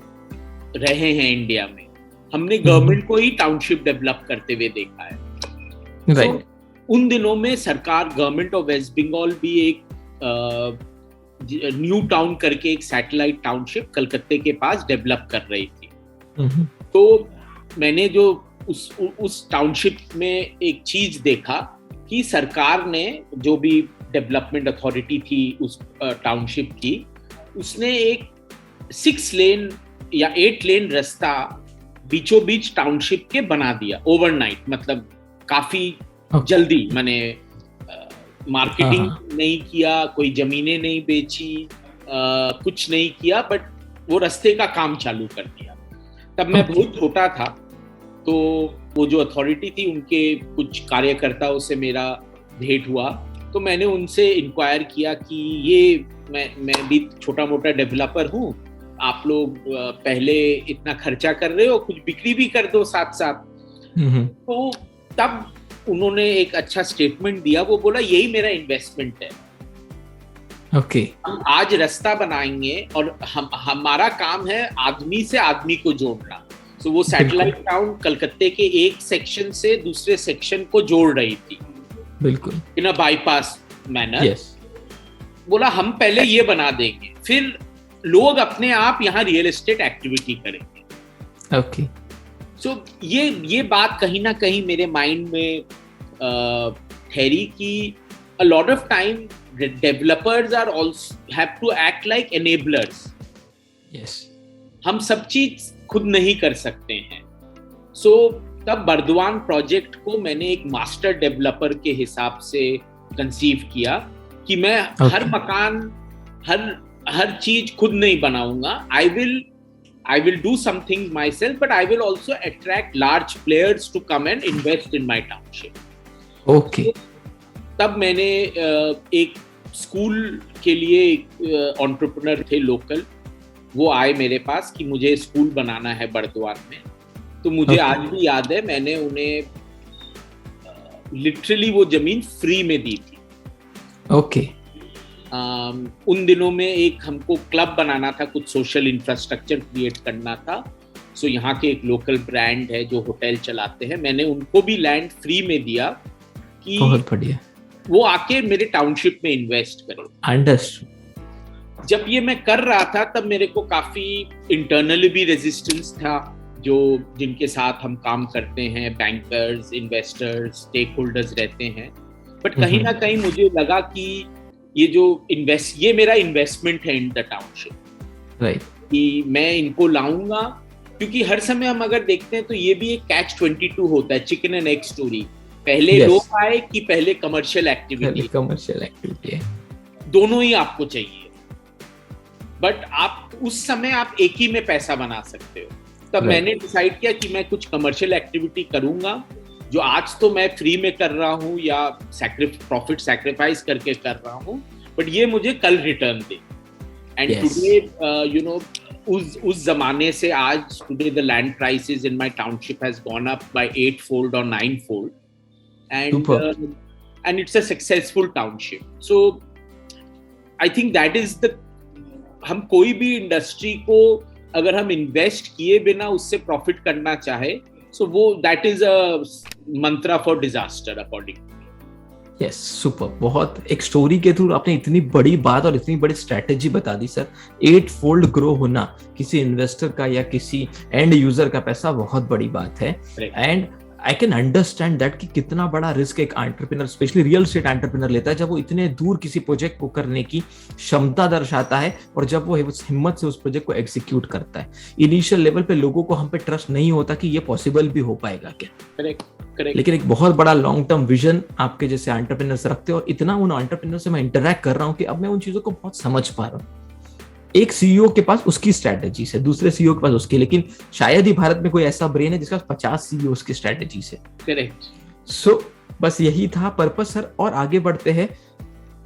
रहे हैं इंडिया में। हमने गवर्नमेंट को ही टाउनशिप डेवलप करते हुए देखा है। So, उन दिनों में सरकार, गवर्नमेंट ऑफ वेस्ट बंगाल भी एक न्यू टाउन करके एक सैटेलाइट टाउनशिप कलकत्ते के पास डेवलप कर रही थी। तो मैंने जो उस टाउनशिप में एक चीज देखा कि सरकार ने, जो भी डेवलपमेंट अथॉरिटी थी उस टाउनशिप की, उसने एक 6 लेन या 8 लेन रास्ता बीचों बीच टाउनशिप के बना दिया ओवरनाइट। मतलब काफी जल्दी, मैंने मार्केटिंग नहीं किया, कोई जमीनें नहीं बेची, कुछ नहीं किया, बट वो रास्ते का काम चालू कर दिया। तब मैं बहुत छोटा था, तो वो जो अथॉरिटी थी उनके कुछ कार्यकर्ताओं से मेरा भेंट हुआ। तो मैंने उनसे इंक्वायर किया कि ये मैं भी छोटा मोटा डेवलपर हूँ, आप लोग पहले इतना खर्चा कर रहे हो, कुछ बिक्री भी कर दो साथ साथ। तो तब उन्होंने एक अच्छा स्टेटमेंट दिया। वो बोला, यही मेरा इन्वेस्टमेंट है। ओके। हम आज रास्ता बनाएंगे और हमारा काम है आदमी से आदमी को जोड़ना। तो वो सैटेलाइट टाउन कलकत्ते के एक सेक्शन से दूसरे सेक्शन को जोड़ रही थी, बिल्कुल इन अ बाईपास मैनर। बोला, हम पहले ये बना देंगे, फिर लोग अपने आप यहाँ रियल एस्टेट एक्टिविटी करेंगे। ओके। सो ये बात कहीं ना कहीं मेरे माइंड में ठहरी कि a lot of time developers are also have to act like enablers. Yes. हम सब चीज खुद नहीं कर सकते हैं। सो तब बर्दवान प्रोजेक्ट को मैंने एक मास्टर डेवलपर के हिसाब से कंसीव किया कि मैं हर मकान, हर चीज खुद नहीं बनाऊंगा। I will do something myself, but I will also attract large players to come and invest in my township. Okay. तब मैंने एक स्कूल के लिए एंटरप्रेन्योर थे लोकल, वो आए मेरे पास कि मुझे स्कूल बनाना है बर्दवान में। तो मुझे आज भी याद है, मैंने उन्हें लिटरली वो जमीन फ्री में दी थी। ओके। उन दिनों में एक हमको क्लब बनाना था, कुछ सोशल इंफ्रास्ट्रक्चर क्रिएट करना था। सो यहाँ के एक लोकल ब्रांड है जो होटल चलाते हैं, मैंने उनको भी लैंड फ्री में दिया कि बहुत बढ़िया, वो आके मेरे टाउनशिप में इन्वेस्ट करें। अंडरस्टूड। जब ये मैं कर रहा था तब मेरे को काफी इंटरनली भी रेजिस्टेंस था, जो जिनके साथ हम काम करते हैं, बैंकर्स, इन्वेस्टर्स, स्टेक होल्डर्स रहते हैं। बट कहीं ना कहीं मुझे लगा कि ये मेरा इन्वेस्टमेंट है इन द टाउनशिप, राइट, कि मैं इनको लाऊंगा। क्योंकि हर समय हम अगर देखते हैं तो ये भी एक कैच 22 होता है, चिकन एंड एग स्टोरी। पहले लोग आए कि पहले कमर्शियल एक्टिविटी है, दोनों ही आपको चाहिए। बट आप उस समय आप एक ही में पैसा बना सकते हो। तब मैंने डिसाइड किया कि मैं कुछ कमर्शियल एक्टिविटी करूंगा, जो आज तो मैं फ्री में कर रहा हूँ या प्रॉफिट सैक्रिफाइस करके कर रहा हूँ, बट ये मुझे कल रिटर्न दे। एंड टुडे उस जमाने से आज today the land prices in my township has gone up by 8-fold or 9-fold, and it's a successful township. So I think that is the, हम कोई भी इंडस्ट्री को अगर हम इन्वेस्ट किए बिना उससे प्रॉफिट करना चाहे, सो वो that is a Mantra for disaster according. Yes, super. बहुत एक स्टोरी के थ्रू आपने इतनी बड़ी बात और इतनी बड़ी स्ट्रेटेजी बता दी सर। 8-fold ग्रो होना किसी इन्वेस्टर का या किसी एंड यूजर का पैसा बहुत बड़ी बात है। And I can understand that कि कितना बड़ा रिस्क एक entrepreneur, specially real estate entrepreneur लेता है, जब वो इतने दूर किसी प्रोजेक्ट को करने की क्षमता दर्शाता है और जब वो हिम्मत से उस प्रोजेक्ट को एग्जीक्यूट करता है। इनिशियल लेवल पे लोगों को हम पे ट्रस्ट नहीं होता कि ये पॉसिबल भी हो पाएगा क्या। करेक्ट। लेकिन एक बहुत बड़ा लॉन्ग टर्म विजन आपके जैसे एंटरप्रेन्योर्स रखते हैं, और इतना उन एंटरप्रेन्योर से मैं इंटरैक्ट कर रहा हूँ कि अब मैं उन चीजों को बहुत समझ पा रहा हूँ। एक सीईओ के पास उसकी स्ट्रेटेजी है, दूसरे सीईओ के पास उसकी, लेकिन शायद ही भारत में कोई ऐसा ब्रेन है जिसके पास 50 सीईओ की स्ट्रेटेजी है। करेक्ट। सो बस यही था पर्पस सर। और आगे बढ़ते हैं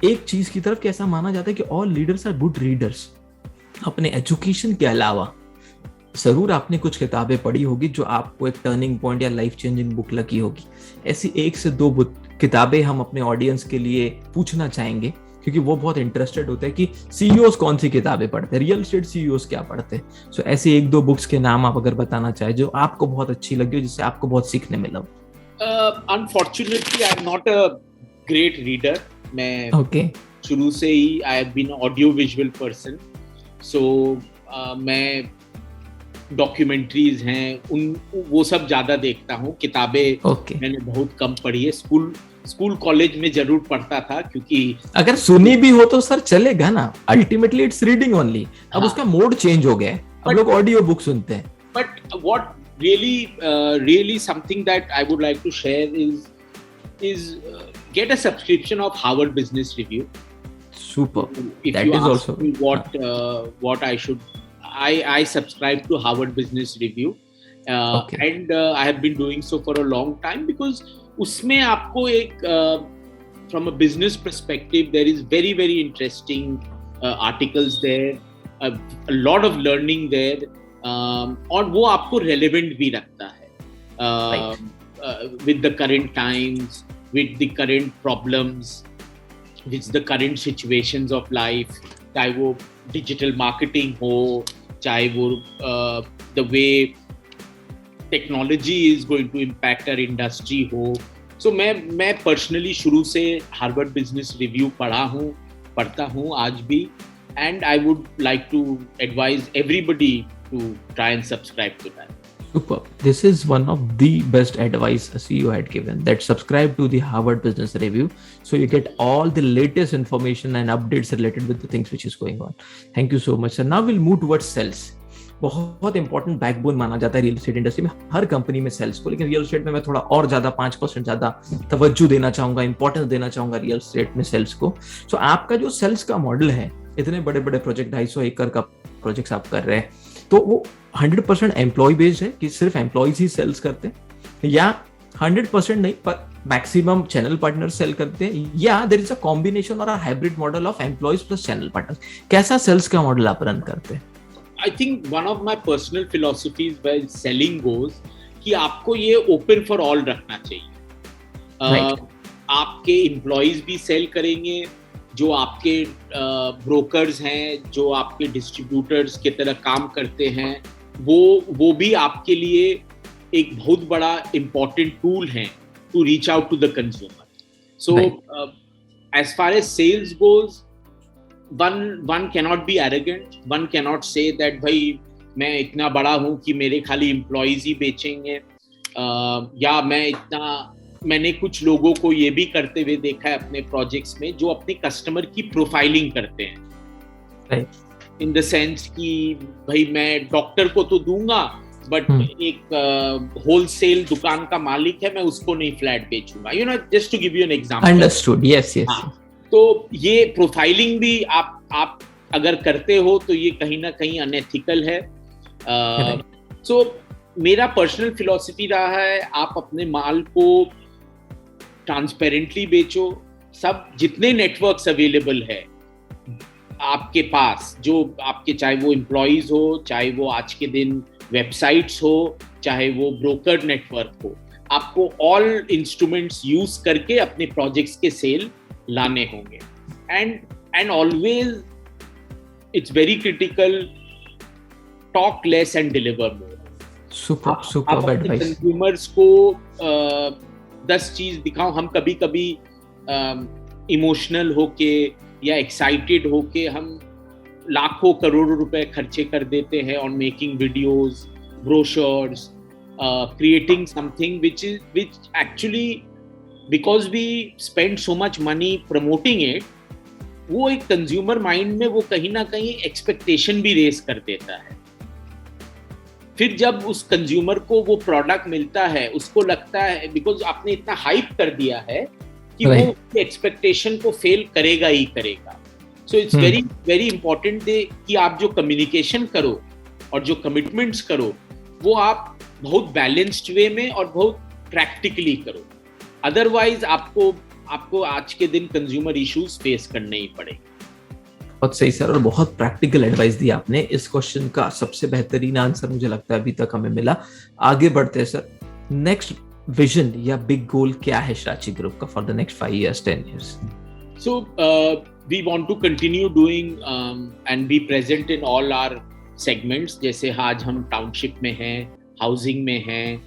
एक चीज की तरफ कि ऐसा माना जाता है कि all leaders are good readers. अपने एजुकेशन के अलावा जरूर आपने कुछ किताबें पढ़ी होगी जो आपको एक टर्निंग पॉइंट या लाइफ चेंजिंग बुक लगी होगी। ऐसी 1 से 2 किताबें हम अपने ऑडियंस के लिए पूछना चाहेंगे, क्योंकि वो बहुत इंटरेस्टेड होते हैं कि सीईओस कौन सी किताबें पढ़ते हैं, रियल एस्टेट सीईओस क्या पढ़ते हैं। सो ऐसी 1-2 बुक्स के नाम आप अगर बताना चाहे जो आपको बहुत अच्छी लगी हो, जिससे आपको बहुत सीखने मिला। Unfortunately I am not a great reader. मैं शुरू से ही I have been audio visual person. So मैं डॉक्यूमेंट्रीज हैं वो सब ज्यादा देखता हूँ। किताबें मैंने बहुत कम पढ़ी है। स्कूल कॉलेज में जरूर पढ़ता था, क्योंकि अगर सुनी भी हो तो सर चलेगा ना, अल्टीमेटली इट्स रीडिंग ओनली। अब उसका मोड चेंज हो गया है, अब लोग ऑडियो बुक सुनते हैं। But what really something that I would like to share is get a subscription of Harvard Business Review. Super. If that you is ask also me what I should, I subscribe to Harvard Business Review, and I have been doing so for a long time, because उसमें आपको एक from a business perspective there is very very interesting articles there, a lot of learning there, और वो आपको relevant भी रखता है with the current times, with the current problems, with the current situations of life, चाहे वो digital marketing हो, चाहे वो the way technology is going to impact our industry हो। सो मैं पर्सनली शुरू से हार्वर्ड बिजनेस रिव्यू पढ़ता हूँ आज भी, and I would like to advise everybody to try and subscribe to that. Super. This is one of the best advice a CEO had given, that subscribe to the Harvard Business Review so you get all the latest information and updates related with the things which is going on. Thank you so much, sir. Now we'll move towards sales. बहुत important backbone माना जाता है real estate industry में, हर company में sales को, लेकिन real estate में मैं थोड़ा और ज्यादा 5% ज्यादा तवज्जो देना चाहूंगा, इंपॉर्टेंस देना चाहूंगा रियल एस्टेट में सेल्स को। सो आपका जो सेल्स का मॉडल है, इतने बड़े बड़े प्रोजेक्ट 250 एकड़ का प्रोजेक्ट्स आप कर रहे हैं, तो वो 100% एम्प्लॉय बेस्ड है कि सिर्फ एम्प्लॉयज ही सेल्स करते हैं, या 100% नहीं पर मैक्सिमम चैनल पार्टनर सेल करते हैं, या देयर इज अ कॉम्बिनेशन और a hybrid model of employees plus channel partners? कैसा सेल्स का मॉडल आप रन करते हैं? I think one of my personal philosophies where selling goes कि आपको ये open for all रखना चाहिए। Right. आपके एम्प्लॉयज भी सेल करेंगे, जो आपके ब्रोकर्स हैं, जो आपके डिस्ट्रीब्यूटर्स की तरह काम करते हैं, वो भी आपके लिए एक बहुत बड़ा इम्पोर्टेंट टूल है to reach out to the consumer. So as far as sales goes, one cannot be arrogant. One cannot say that भाई मैं इतना बड़ा हूँ कि मेरे खाली एम्प्लॉयज ही बेचेंगे, या मैंने कुछ लोगों को ये भी करते हुए देखा है अपने प्रोजेक्ट्स में, जो अपने कस्टमर की प्रोफाइलिंग करते हैं, इन द सेंस कि भाई मैं डॉक्टर को तो दूंगा, बट एक होलसेल दुकान का मालिक है, मैं उसको नहीं फ्लैट बेचूंगा, just to give you an example. Understood. Yes. तो ये प्रोफाइलिंग भी आप अगर करते हो तो ये कहीं ना कहीं अनएथिकल है. सो मेरा पर्सनल फिलॉसफी रहा है, आप अपने माल को ट्रांसपेरेंटली बेचो. सब जितने नेटवर्क्स अवेलेबल है आपके पास, जो आपके, चाहे वो एम्प्लॉइज हो, चाहे वो आज के दिन वेबसाइट्स हो, चाहे वो ब्रोकर नेटवर्क हो, आपको ऑल इंस्ट्रूमेंट्स यूज करके अपने प्रोजेक्ट्स के सेल लाने होंगे. And always it's very critical, talk less and deliver more. Super advice. Consumers को 10 चीज दिखाओ. हम कभी इमोशनल होके या एक्साइटेड होके हम लाखों करोड़ों रुपए खर्चे कर देते हैं on making videos, brochures, creating something which actually, because we spend so much money promoting it, वो एक कंज्यूमर माइंड में वो कहीं ना कहीं एक्सपेक्टेशन भी रेस कर देता है. फिर जब उस कंज्यूमर को वो प्रोडक्ट मिलता है, उसको लगता है बिकॉज आपने इतना हाइप कर दिया है कि वो एक्सपेक्टेशन को फेल करेगा ही करेगा. So it's very very important कि आप जो कम्युनिकेशन करो और जो कमिटमेंट्स करो, वो आप बहुत बैलेंस्ड वे में और बहुत प्रैक्टिकली करो. अदरवाइज आपको आज के दिन कंज्यूमर इश्यूज फेस करने ही पड़ेंगे. बहुत सही सर, और बहुत प्रैक्टिकल एडवाइस दी आपने. इस क्वेश्चन का सबसे बेहतरीन आंसर मुझे लगता है अभी तक हमें मिला. आगे बढ़ते हैं सर. नेक्स्ट विजन या बिग गोल क्या है श्राची ग्रुप का for the next 5 years, 10 years? So we want to continue doing and be present in all our segments. जैसे आज हम टाउनशिप में हैं, हाउसिंग में हैं,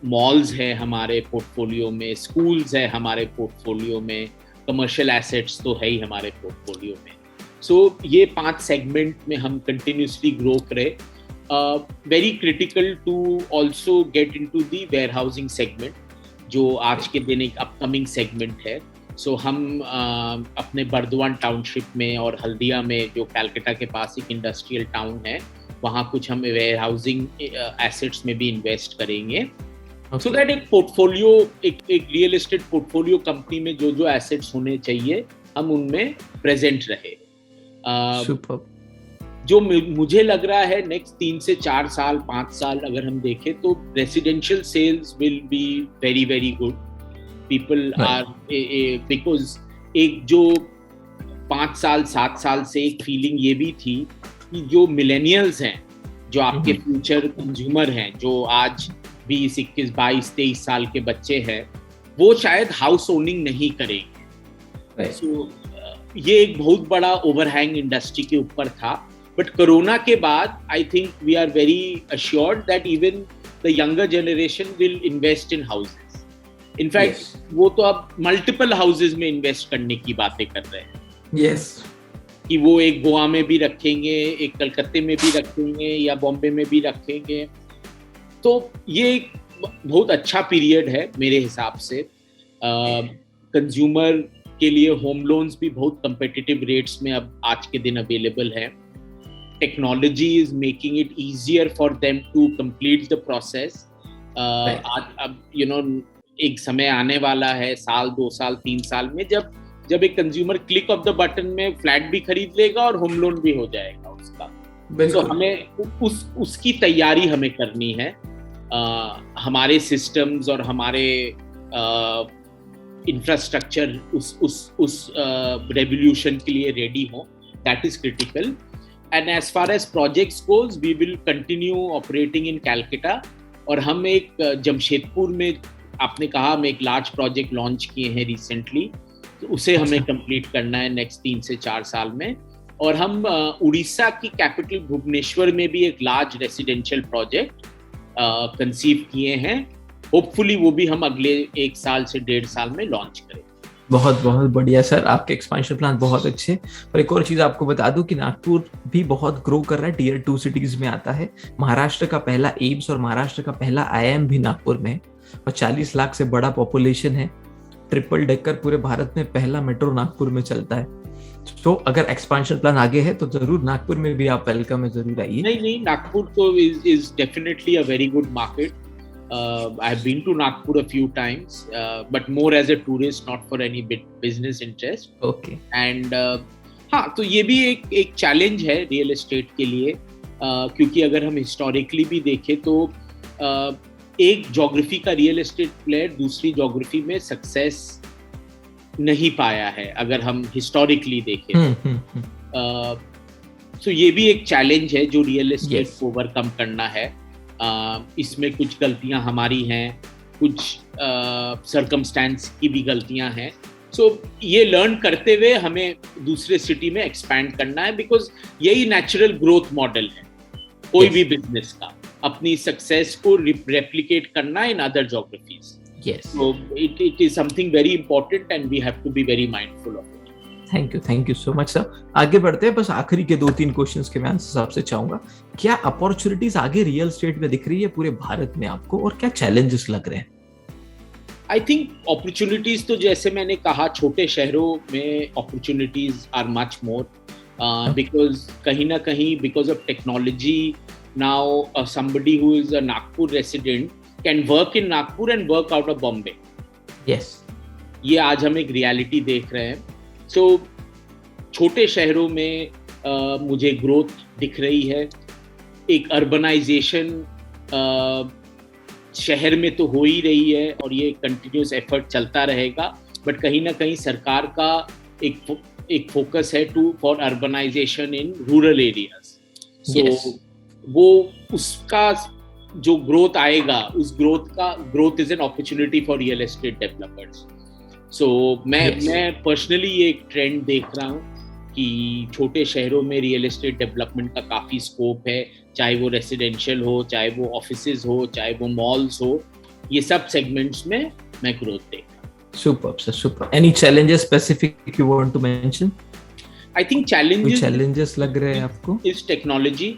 मॉल्स है हमारे पोर्टफोलियो में, स्कूल्स है हमारे पोर्टफोलियो में, कमर्शियल एसेट्स तो है ही हमारे पोर्टफोलियो में. सो ये 5 सेगमेंट में हम कंटिन्यूसली ग्रो करें. Very critical to also get into the warehousing segment, जो आज के दिन एक अपकमिंग सेगमेंट है. सो हम अपने बर्दवान टाउनशिप में और हल्दिया में, जो कैलकाटा के पास एक इंडस्ट्रियल टाउन है, वहाँ कुछ हम वेयरहाउसिंग एसेट्स में भी इन्वेस्ट करेंगे. सो दैट एक पोर्टफोलियो, एक रियल एस्टेट पोर्टफोलियो कंपनी में जो एसेट्स होने चाहिए, हम उनमें प्रेजेंट रहे. जो मुझे लग रहा है नेक्स्ट 3 से 4 साल, 5 साल अगर हम देखें, तो residential sales will be very very good. People are because एक जो 5 साल 7 साल से एक फीलिंग ये भी थी कि जो मिलेनियल्स हैं, जो आपके फ्यूचर कंज्यूमर हैं, जो आज 20, 21, 22, 23 साल के बच्चे हैं, वो शायद हाउस ओनिंग नहीं करेंगे. So, ये एक बहुत बड़ा ओवरहैंग इंडस्ट्री के ऊपर था. बट कोरोना के बाद I think we are very assured that even the younger generation will invest in houses. In fact वो तो अब मल्टीपल हाउसेस में इन्वेस्ट करने की बातें कर रहे हैं. Yes. कि वो एक गोवा में भी रखेंगे, एक कलकत्ते में भी रखेंगे, या बॉम्बे में भी रखेंगे. तो ये एक बहुत अच्छा पीरियड है मेरे हिसाब से. कंज्यूमर के लिए होम लोन्स भी बहुत कंपेटिटिव रेट्स में अब आज के दिन अवेलेबल है. Technology is making it easier for them to complete the process. अब एक समय आने वाला है, 1 साल, 2 साल, 3 साल में, जब एक consumer click of the button में फ्लैट भी खरीद लेगा और होम लोन भी हो जाएगा उसका. तो हमें उसकी तैयारी हमें करनी है. हमारे सिस्टम्स और हमारे इंफ्रास्ट्रक्चर उस रेवोल्यूशन के लिए रेडी हो. That is critical. And as far as projects goes, we will continue operating in Calcutta. और हम एक जमशेदपुर में आपने कहा हम एक लार्ज प्रोजेक्ट लॉन्च किए हैं रिसेंटली, तो उसे हमें कंप्लीट करना है नेक्स्ट 3 से 4 साल में। और हम उड़ीसा की कैपिटल भुवनेश्वर में भी एक लार्ज रेसिडेंशियल प्रोजेक्ट कंसीव किए हैं। होपफुली वो भी हम अगले 1 साल से 1.5 साल में लॉन्च करें। बहुत बहुत बढ़िया सर, आपके एक्सपेंशन प्लान बहुत अच्छे। और एक और चीज आपको बता दूं कि नागपुर भी बहुत ग्रो कर रहा है, टियर 2 सिटीज में आता है। महाराष्ट्र का पहला एम्स और महाराष्ट्र का पहला IIM भी नागपुर में है, और 40 लाख से बड़ा पॉपुलेशन है। ट्रिपल डेकर पूरे भारत में पहला मेट्रो नागपुर में चलता है। तो अगर एक्सपेंशन प्लान आगे है तो जरूर नागपुर में भी आप वेलकम है, जरूर आइए। नहीं, नागपुर तो is definitely a very good market. I have been to Nagpur a few times, but more as a tourist, not for any business interest. Okay. And हाँ, तो ये भी एक चैलेंज है रियल एस्टेट के लिए, क्योंकि अगर हम हिस्टोरिकली भी देखें तो एक ज्योग्राफी का रियल एस्टेट प्लेयर दूसरी ज्योग्राफी में सक्सेस नहीं पाया है, अगर हम हिस्टोरिकली देखें। तो ये भी एक चैलेंज है जो रियल एस्टेट को ओवरकम करना है। इसमें कुछ गलतियां हमारी हैं, कुछ सर्कमस्टेंस की भी गलतियां हैं। सो ये लर्न करते हुए हमें दूसरे सिटी में एक्सपैंड करना है, बिकॉज यही नेचुरल ग्रोथ मॉडल है कोई भी बिजनेस का, अपनी सक्सेस को रेप्लिकेट करना in other geographies. So it is something very important and we have to be very mindful of it. Thank you so much sir. आगे बढ़ते हैं, बस आखिरी के 2-3 क्वेश्चंस के मैं आंसर आपसे चाहूंगा। क्या अपॉर्चुनिटीज आगे रियल एस्टेट में दिख रही है पूरे भारत में आपको, और क्या चैलेंजेस लग रहे हैं? आई थिंक अपॉर्चुनिटीज तो जैसे मैंने कहा, छोटे शहरों में opportunities are much more, because कहीं ना कहीं because of technology now somebody who is a Nagpur resident can work in Nagpur and work out of Bombay. Yes. ये आज हम एक रियलिटी देख रहे हैं। सो छोटे शहरों में मुझे ग्रोथ दिख रही है। एक अर्बनाइजेशन शहर में तो हो ही रही है और ये कंटिन्यूस एफर्ट चलता रहेगा, बट कहीं ना कहीं सरकार का एक फोकस है for urbanization in rural areas. So वो उसका जो ग्रोथ आएगा, उस growth is an opportunity for real estate developers. So मैं पर्सनली ये एक ट्रेंड देख रहा हूँ कि छोटे शहरों में रियल एस्टेट डेवलपमेंट का काफ़ी स्कोप है, चाहे वो रेसिडेंशियल हो, चाहे वो ऑफिसेज हो, चाहे वो मॉल्स हो, ये सब सेगमेंट्स में मैं ग्रोथ देख रहा हूँ। Super sir, super. Any challenges specific you want to mention? I think challenges लग रहे हैं आपको? इज टेक्नोलॉजी,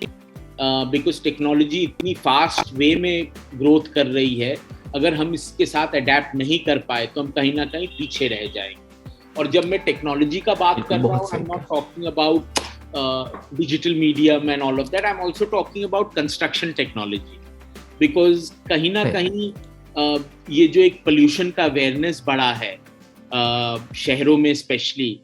बिकॉज टेक्नोलॉजी इतनी फास्ट वे में ग्रोथ कर रही है, अगर हम इसके साथ अडेप्ट नहीं कर पाए तो हम कहीं ना कहीं पीछे रह जाएंगे। और जब मैं टेक्नोलॉजी का बात कर रहा हूँ, आई am not talking about digital medium and all of that, I am also talking about construction technology, because कहीं ना कहीं ये जो एक पोल्यूशन का अवेयरनेस बढ़ा है शहरों में स्पेशली,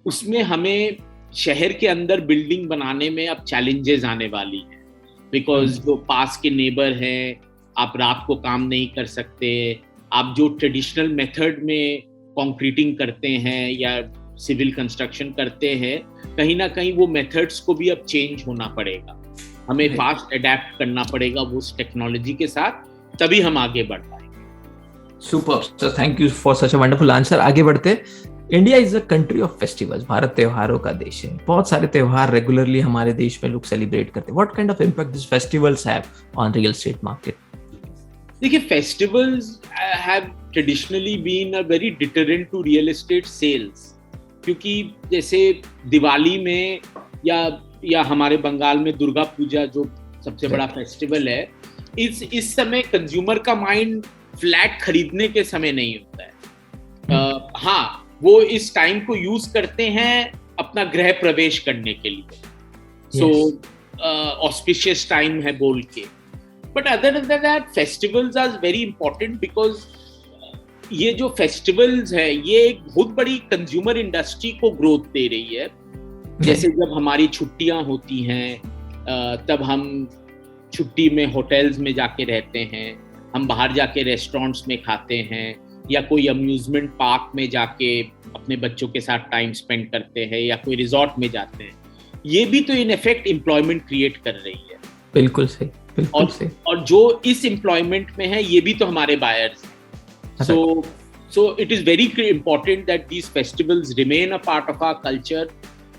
उसमें हमें शहर के अंदर बिल्डिंग बनाने में अब चैलेंजेस आने वाली हैं, बिकॉज जो पास के नेबर हैं, आप रात को काम नहीं कर सकते, आप जो ट्रेडिशनल मेथड में कंक्रीटिंग करते हैं या सिविल कंस्ट्रक्शन करते हैं, कहीं ना कहीं वो मेथड्स को भी अब चेंज होना पड़ेगा, हमें फास्ट अडेप्ट करना पड़ेगा वो टेक्नोलॉजी के साथ, तभी हम आगे बढ़ पाएंगे। Super sir, thank you for such a wonderful answer. आगे बढ़ते, India is a country of festivals, Bharat त्योहारों का देश है। बहुत सारे त्योहार रेगुलरली हमारे देश में लोग सेलिब्रेट करते हैं। What kind of impact this festivals have on real estate market? देखिए, festivals have traditionally been a very deterrent to real estate sales, क्योंकि जैसे दिवाली में या हमारे बंगाल में दुर्गा पूजा जो सबसे बड़ा फेस्टिवल है, इस समय कंज्यूमर का माइंड फ्लैट खरीदने के समय नहीं होता है। हाँ, वो इस टाइम को यूज करते हैं अपना गृह प्रवेश करने के लिए, सो ऑस्पिशियस टाइम है बोल के। But other than that, festivals are very important, because ये जो फेस्टिवल्स है ये एक बहुत बड़ी कंज्यूमर इंडस्ट्री को ग्रोथ दे रही है। जैसे जब हमारी छुट्टियां होती हैं, तब हम छुट्टी में होटल्स में जाके रहते हैं, हम बाहर जाके रेस्टोरेंट्स में खाते हैं, या कोई अम्यूजमेंट पार्क में जाके अपने बच्चों के साथ टाइम स्पेंड करते हैं, या कोई रिजॉर्ट में जाते हैं। ये भी तो इन इफेक्ट एम्प्लॉयमेंट क्रिएट कर रही है। बिल्कुल सही, बिल्कुल सही। और जो इस एम्प्लॉयमेंट में है, ये भी तो हमारे बायर्स हैं। So it is very important that these festivals remain a part of our culture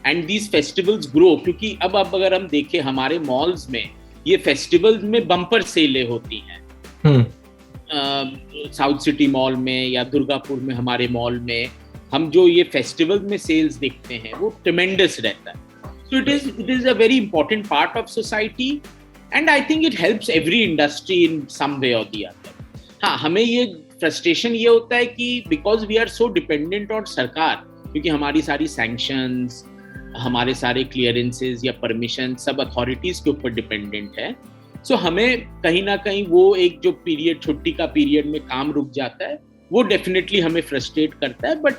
and these festivals grow. क्योंकि अब अगर हम देखें हमारे malls में ये festivals में bumper sales होती हैं. साउथ सिटी मॉल में या दुर्गापुर में हमारे मॉल में हम जो ये फेस्टिवल में सेल्स देखते हैं वो ट्रेमेंडस रहता है. So it is a very important part of society and I think it helps every industry in some way और द अदर. हाँ, हमें ये फ्रस्ट्रेशन ये होता है कि because we are so dependent on सरकार, क्योंकि हमारी सारी सैंक्शंस, हमारे सारे क्लियरेंसेस या परमिशन सब अथॉरिटीज के ऊपर डिपेंडेंट है. सो हमें कहीं ना कहीं वो एक जो पीरियड, छुट्टी का पीरियड में काम रुक जाता है, वो डेफिनेटली हमें फ्रस्ट्रेट करता है. बट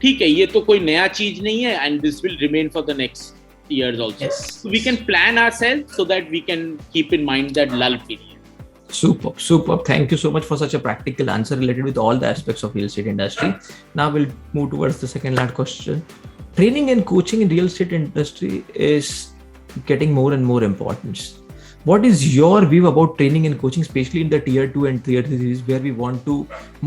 ठीक है, ये तो कोई नया चीज नहीं है and this will remain for the next years also. So we can plan ourselves so that we can keep in mind that lull period. Superb. Thank you so much for such a practical answer related with all the aspects of real estate industry. Now we'll move towards the second last question. Training and coaching in real estate industry is getting more and more important. What is your view about training and coaching, especially in the tier 2 and tier 3 cities where we want to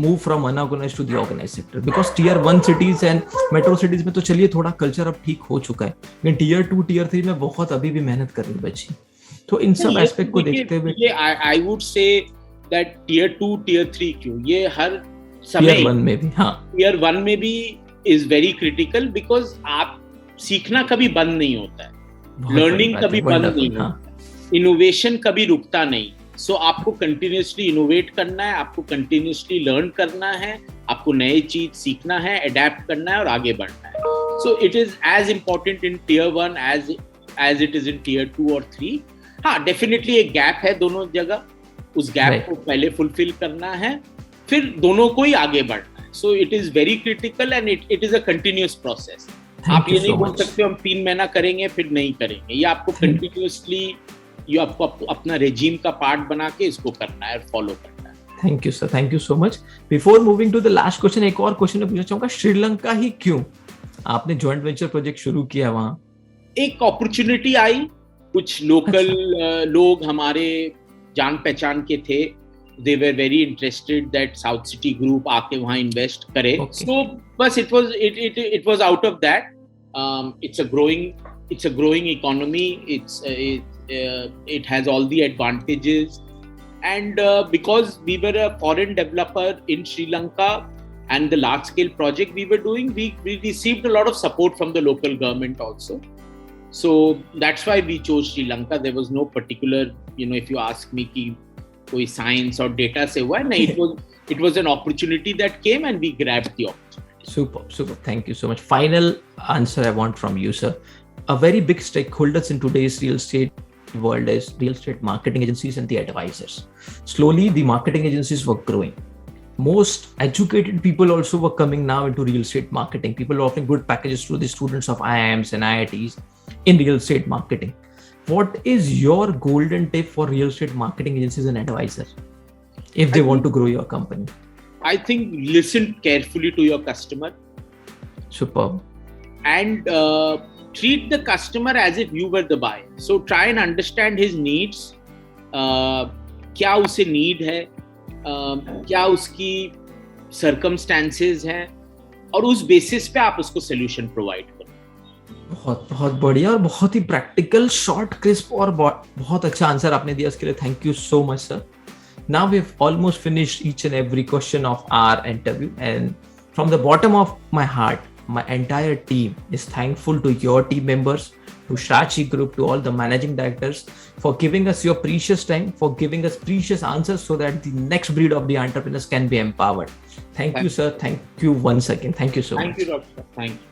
move from unorganized to the organized sector? Because tier 1 cities and metro cities में तो चलिए थोड़ा culture अब ठीक हो चुका है, लेकिन tier 2, tier 3 में बहुत अभी भी मेहनत करनी बची. तो इन सब एस्पेक्ट को देखते हुए I would say that tier 2, tier 3 क्यों, ये हर समय tier 1 में भी, हाँ, tier 1 में भी is very critical because आप सीखना कभी बंद नहीं होता है, लर्निंग कभी बंद नहीं होता है, इनोवेशन कभी रुकता नहीं. सो आपको कंटिन्यूसली इनोवेट करना है, आपको कंटिन्यूसली लर्न करना है, आपको नई चीज सीखना है, अडेप्ट करना है और आगे बढ़ना है. So it is as important in tier 1 as it is in tier 2 और 3. हाँ, डेफिनेटली एक गैप है दोनों जगह, उस गैप को पहले फुलफिल करना है, फिर दोनों को ही आगे बढ़ना है. So it is very critical and it is a continuous process. आप ये नहीं बोल सकते हम 3 महीना करेंगे फिर नहीं करेंगे. ये आपको कंटिन्यूसली ये आपको अपना रेजिम का पार्ट बना के इसको करना है, फॉलो करना है. Thank you sir, thank you so much. Before moving to the last question, एक और क्वेश्चन मैं पूछना चाहूंगा, श्रीलंका ही क्यों? आपने जॉइंट वेंचर प्रोजेक्ट शुरू किया वहां. एक अपॉर्चुनिटी आई, कुछ लोकल लोग हमारे जान पहचान के थे, they were very interested that South City group आके वहां इन्वेस्ट करे. सो बस it was out of that. it's a growing economy. It has all the advantages, and because we were a foreign developer in Sri Lanka and the large scale project we were doing, we received a lot of support from the local government also. So that's why we chose Sri Lanka. There was no particular, if you ask me ki koi science or data se hua nahi, it was an opportunity that came and we grabbed the opportunity. Super. Thank you so much. Final answer I want from you, sir. A very big stakeholders in today's real estate world is real estate marketing agencies and the advisors. Slowly, the marketing agencies were growing. Most educated people also were coming now into real estate marketing. People are offering good packages to the students of IIMs and IITs in real estate marketing. What is your golden tip for real estate marketing agencies and advisors if they want to grow your company? I think listen carefully to your customer. Superb. And treat the customer as if you were the buyer. So try and understand his needs. क्या उसे need है, क्या उसकी circumstances हैं, और उस basis पे आप उसको solution provide करो. बहुत बढ़िया और बहुत ही प्रैक्टिकल, शॉर्ट, क्रिस्प और बहुत अच्छा आंसर आपने दिया. इसके लिए thank you so much sir. Now we've almost finished each and every question of our interview, and from the bottom of my heart, my entire team is thankful to your team members, to Shachi Group, to all the managing directors for giving us your precious time, for giving us precious answers so that the next breed of the entrepreneurs can be empowered. Thank you, sir. Thank you once again. Thank you so much. Thank you, Doctor. Thank you.